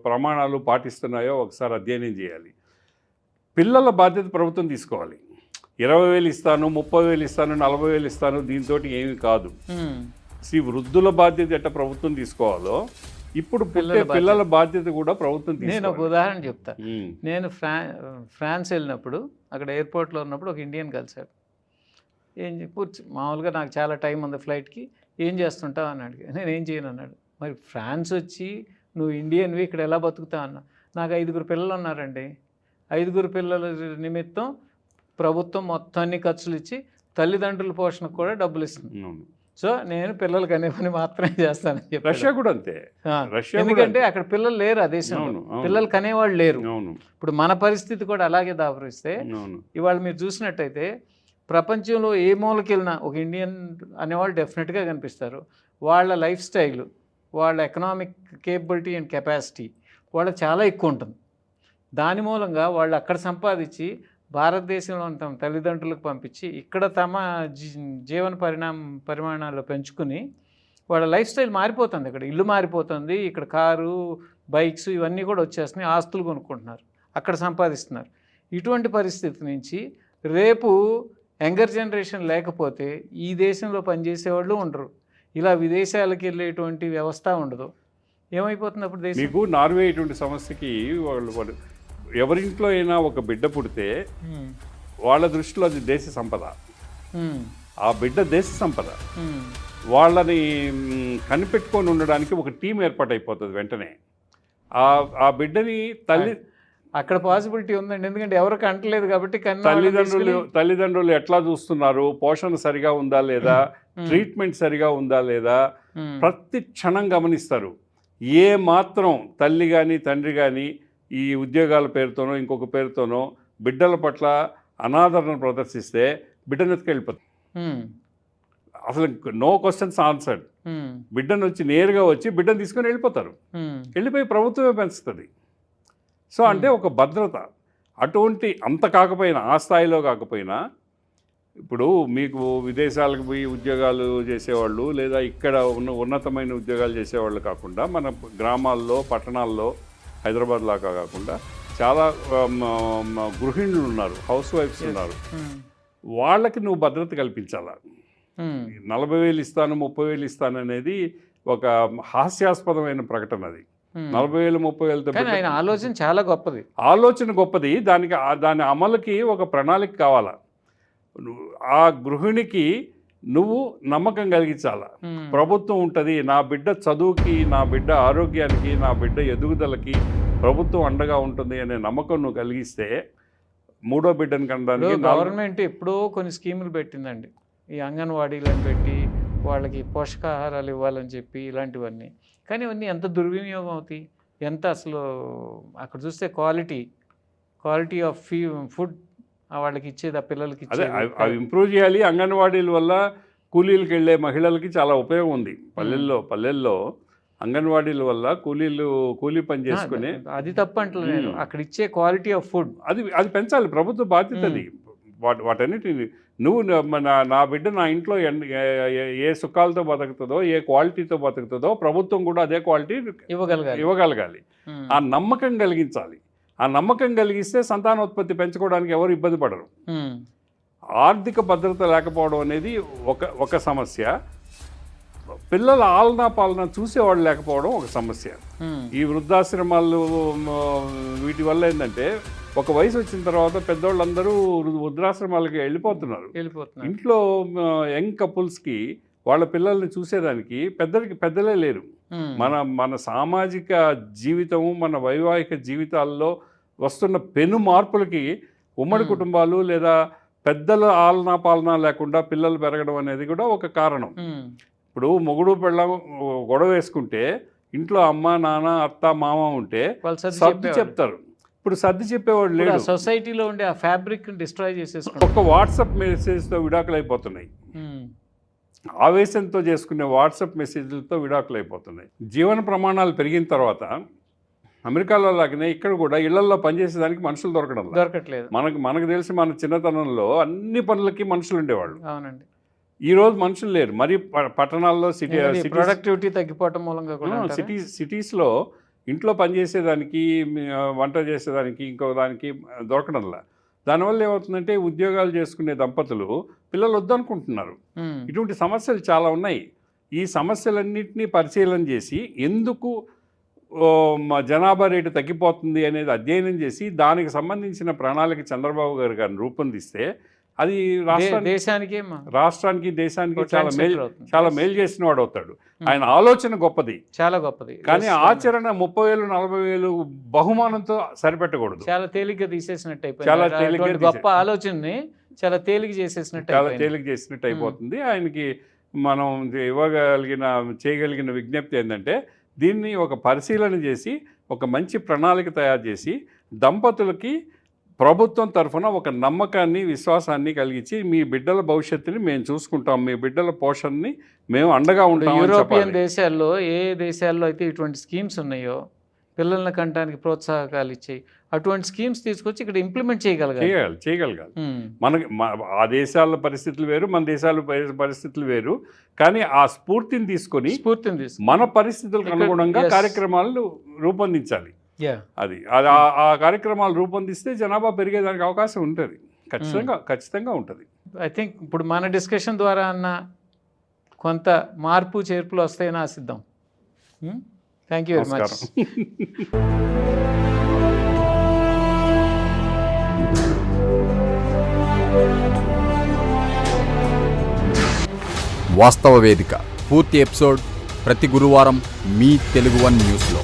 ప్రమాణాలు పాటిస్తున్నాయో ఒకసారి అధ్యయనం చేయాలి. పిల్లల బాధ్యత ప్రభుత్వం తీసుకోవాలి. 20,000 ఇస్తాను, 30,000 ఇస్తాను, 40,000 ఇస్తాను, దీంతో ఏమి కాదు. వృద్ధుల బాధ్యత ఎట్ట ప్రభుత్వం తీసుకోవాలో ఇప్పుడు పిల్లల బాధ్యత కూడా ప్రభుత్వం తీసుకోవాలి. నేను ఒక ఉదాహరణ చెప్తా. నేను ఫ్రాన్స్ వెళ్ళినప్పుడు అక్కడ ఎయిర్పోర్ట్లో ఉన్నప్పుడు ఒక ఇండియన్ కలిశాడు. మామూలుగా నాకు చాలా టైం ఉంది ఫ్లైట్కి, ఏం చేస్తుంటావు అని అడిగాడు. నేను ఏం చేయను అన్నాడు. మరి ఫ్రాన్స్ వచ్చి నువ్వు ఇండియన్వి ఇక్కడ ఎలా బతుకుతావు అన్నా. నాకు 5 పిల్లలు ఉన్నారండి. 5 పిల్లల నిమిత్తం ప్రభుత్వం మొత్తాన్ని ఖర్చులు ఇచ్చి తల్లిదండ్రుల పోషణకు కూడా డబ్బులు ఇస్తుంది. సో నేను పిల్లలకి అనే పని మాత్రమే చేస్తానని చెప్పి. రష్యా కూడా అంతే. ఎందుకంటే అక్కడ పిల్లలు లేరు, ఆ దేశంలో పిల్లలు కనేవాళ్ళు లేరు. ఇప్పుడు మన పరిస్థితి కూడా అలాగే దాపురిస్తే ఇవాళ మీరు చూసినట్టయితే ప్రపంచంలో ఏ మూలకి వెళ్ళినా ఒక ఇండియన్ అనేవాళ్ళు డెఫినెట్గా కనిపిస్తారు. వాళ్ళ లైఫ్ స్టైల్, వాళ్ళ ఎకనామిక్ కేపబిలిటీ అండ్ కెపాసిటీ వాళ్ళకి చాలా ఎక్కువ ఉంటుంది. దాని మూలంగా వాళ్ళు అక్కడ సంపాదించి భారతదేశంలో తమ తల్లిదండ్రులకు పంపించి ఇక్కడ తమ జీవన పరిమాణాలు పెంచుకుని వాళ్ళ లైఫ్ స్టైల్ మారిపోతుంది. ఇక్కడ ఇల్లు మారిపోతుంది, ఇక్కడ కారు, బైక్స్ ఇవన్నీ కూడా వచ్చేస్తున్నాయి, ఆస్తులు కొనుక్కుంటున్నారు, అక్కడ సంపాదిస్తున్నారు. ఇటువంటి పరిస్థితి నుంచి రేపు యంగర్ జనరేషన్ లేకపోతే ఈ దేశంలో పనిచేసేవాళ్ళు ఉండరు, ఇలా విదేశాలకు వెళ్ళేటువంటి వ్యవస్థ ఉండదు. ఏమైపోతుంది అప్పుడు దేశం? మీకు నార్వే ఇటువంటి సమస్యకి వాళ్ళు ఎవరింట్లో అయినా ఒక బిడ్డ పుడితే వాళ్ళ దృష్టిలో అది దేశ సంపద. ఆ బిడ్డ దేశ సంపద. వాళ్ళని కనిపెట్టుకొని ఉండడానికి ఒక టీం ఏర్పాటైపోతుంది వెంటనే. ఆ బిడ్డని అక్కడ పాసిబిలిటీ ఉందండి, ఎందుకంటే ఎవరికి అంటలేదు కాబట్టి. తల్లిదండ్రులు ఎట్లా చూస్తున్నారు, పోషణ సరిగా ఉందా లేదా, ట్రీట్మెంట్ సరిగా ఉందా లేదా, ప్రతి క్షణం గమనిస్తారు. ఏ మాత్రం తల్లి కానీ తండ్రి కానీ ఈ ఉద్యోగాల పేరుతోనో ఇంకొక పేరుతోనో బిడ్డల పట్ల అనాదరణ ప్రదర్శిస్తే బిడ్డను ఎత్తుకెళ్ళిపోతుంది. అసలు నో క్వశ్చన్స్ ఆన్సర్డ్. బిడ్డను వచ్చి నేరుగా వచ్చి బిడ్డను తీసుకొని వెళ్ళిపోతారు. వెళ్ళిపోయి ప్రభుత్వమే పెంచుతుంది. సో అంటే ఒక భద్రత. అటువంటి అంత కాకపోయినా, ఆ స్థాయిలో కాకపోయినా, ఇప్పుడు మీకు విదేశాలకు పోయి ఉద్యోగాలు చేసేవాళ్ళు లేదా ఇక్కడ ఉన్నతమైన ఉద్యోగాలు చేసేవాళ్ళు కాకుండా మన గ్రామాల్లో, పట్టణాల్లో, హైదరాబాద్ లాగా కాకుండా చాలా గృహిణులు ఉన్నారు, హౌస్ వైఫ్స్ ఉన్నారు. వాళ్ళకి నువ్వు భద్రత కల్పించాలా. 40,000 ఇస్తాను, 30,000 ఇస్తాను అనేది ఒక హాస్యాస్పదమైన ప్రకటన. అది 40,000, 30,000 ఆలోచన చాలా గొప్పది. ఆలోచన గొప్పది. దాని అమలుకి ఒక ప్రణాళిక కావాలా. ఆ గృహిణికి నువ్వు నమ్మకం కలిగించాలా. ప్రభుత్వం ఉంటుంది, నా బిడ్డ చదువుకి, నా బిడ్డ ఆరోగ్యానికి, నా బిడ్డ ఎదుగుదలకి ప్రభుత్వం అండగా ఉంటుంది అనే నమ్మకం నువ్వు కలిగిస్తే మూడో బిడ్డను కనడానికి గవర్నమెంట్ ఎప్పుడో కొన్ని స్కీములు పెట్టిందండి. ఈ అంగన్వాడీలను పెట్టి వాళ్ళకి పోషకాహారాలు ఇవ్వాలని చెప్పి ఇలాంటివన్నీ. కానీ ఇవన్నీ ఎంత దుర్వినియోగం అవుతాయి, ఎంత అసలు అక్కడ చూస్తే క్వాలిటీ ఆఫ్ ఫుడ్ వాళ్ళకి ఇచ్చేది, ఆ పిల్లలకి ఇచ్చేది అవి ఇంప్రూవ్ చేయాలి. అంగన్వాడీల వల్ల కూలీలకు వెళ్ళే మహిళలకి చాలా ఉపయోగం ఉంది. పల్లెల్లో అంగన్వాడీల వల్ల కూలీ పని చేసుకునే, అది తప్పంటలేదు నేను. అక్కడ ఇచ్చే క్వాలిటీ ఆఫ్ ఫుడ్ అది పెంచాలి. ప్రభుత్వ బాధ్యత అది. వాటన్నిటిని నువ్వు నా బిడ్డ నా ఇంట్లో ఏ సుఖాలతో బతుకుతుందో, ఏ క్వాలిటీతో బతుకుతుందో ప్రభుత్వం కూడా అదే క్వాలిటీ ఇవ్వగలగాలి. ఆ నమ్మకం కలిగించాలి. ఆ నమ్మకం కలిగిస్తే సంతానోత్పత్తి పెంచుకోవడానికి ఎవరు ఇబ్బంది పడరు. ఆర్థిక భద్రత లేకపోవడం అనేది ఒక సమస్య. పిల్లల ఆలనా పాలన చూసేవాళ్ళు లేకపోవడం ఒక సమస్య. ఈ వృద్ధాశ్రమాలు వీటి వల్ల ఏంటంటే ఒక వయసు వచ్చిన తర్వాత పెద్దవాళ్ళందరూ వృద్ధాశ్రమాలకి వెళ్ళిపోతున్నారు. ఇంట్లో యంగ్ కపుల్స్కి వాళ్ళ పిల్లల్ని చూసేదానికి పెద్దలే లేరు. మన సామాజిక జీవితము, మన వైవాహిక జీవితాల్లో వస్తున్న పెను మార్పులకి ఉమ్మడి కుటుంబాలు లేదా పెద్దల ఆలనా పాలన లేకుండా పిల్లలు పెరగడం అనేది కూడా ఒక కారణం. ఇప్పుడు మొగుడు పెళ్ళం గొడవ వేసుకుంటే ఇంట్లో అమ్మ, నాన్న, అత్త, మామ ఉంటే సర్ది చెప్తారు. ఇప్పుడు సర్ది చెప్పేవాడు లేడు. సొసైటీలో ఉండే ఆ ఫ్యాబ్రిక్ డిస్ట్రాయ్ చేసేసుకుంటారు. ఒక వాట్సాప్ మెసేజ్తో విడాకులు అయిపోతున్నాయి. ఆవేశంతో చేసుకునే వాట్సాప్ మెసేజ్లతో విడాకులు అయిపోతున్నాయి. జీవన ప్రమాణాలు పెరిగిన తర్వాత అమెరికాలో లాగానే ఇక్కడ కూడా ఇళ్లల్లో పనిచేసేదానికి మనుషులు దొరకట్లేదు. మనకు తెలిసి మన చిన్నతనంలో అన్ని పనులకి మనుషులు ఉండేవాళ్ళు. అవునండి. ఈ రోజు మనుషులు లేరు. మరి పట్టణాల్లో ప్రొడక్టివిటీ తగ్గిపోవటం మూలంగా కూడా సిటీస్లో ఇంట్లో పనిచేసేదానికి, వంట చేసేదానికి, ఇంకో దానికి దొరకడంలా. దానివల్ల ఏమవుతుందంటే ఉద్యోగాలు చేసుకునే దంపతులు పిల్లలు వద్దనుకుంటున్నారు. ఇటువంటి సమస్యలు చాలా ఉన్నాయి. ఈ సమస్యలన్నింటినీ పరిశీలన చేసి ఎందుకు జనాభా రేటు తగ్గిపోతుంది అనేది అధ్యయనం చేసి దానికి సంబంధించిన ప్రణాళిక చంద్రబాబు గారు రూపొందిస్తే అది రాష్ట్రానికి దేశానికి చాలా మేలు చేసిన వాడు అవుతాడు. ఆయన ఆలోచన గొప్పది, చాలా గొప్పది. కానీ ఆచరణ 30,000 40,000 బహుమానంతో సరిపెట్టకూడదు. చాలా తేలిగ్గా తీసేసినట్టు అయిపోయింది. గొప్ప ఆలోచనని చాలా తేలిక చేసేసినట్టు అయిపోతుంది. ఆయనకి మనం చేయగలిగిన విజ్ఞప్తి ఏంటంటే దీన్ని ఒక పరిశీలన చేసి ఒక మంచి ప్రణాళిక తయారు చేసి దంపతులకి ప్రభుత్వం తరఫున ఒక నమ్మకాన్ని, విశ్వాసాన్ని కలిగించి మీ బిడ్డల భవిష్యత్తుని మేము చూసుకుంటాం, మీ బిడ్డల పోషణని మేము అండగా ఉంటాం. యూరోపియన్ దేశాల్లో ఏ దేశాల్లో అయితే ఇటువంటి స్కీమ్స్ ఉన్నాయో పిల్లల్ని కంటానికి ప్రోత్సాహకాలు ఇచ్చాయి, అటువంటి స్కీమ్స్ తీసుకొచ్చి ఇక్కడ ఇంప్లిమెంట్ చేయగలగాలి. మనకి ఆ దేశాల పరిస్థితులు వేరు, మన దేశాల పరిస్థితులు వేరు. కానీ ఆ స్ఫూర్తిని తీసుకొని మన పరిస్థితులకు అనుగుణంగా కార్యక్రమాలను రూపొందించాలి. అది ఆ కార్యక్రమాలు రూపొందిస్తే జనాభా పెరిగేదానికి అవకాశం ఉంటుంది. ఖచ్చితంగా ఉంటుంది. ఐ థింక్ ఇప్పుడు మన డిస్కషన్ ద్వారా అన్న కొంత మార్పు చేర్పులు వస్తాయని ఆశిద్దాం. Thank you very much. వాస్తవ వేదిక పూర్తి ఎపిసోడ్ ప్రతి గురువారం మీ తెలుగు వన్ న్యూస్లో.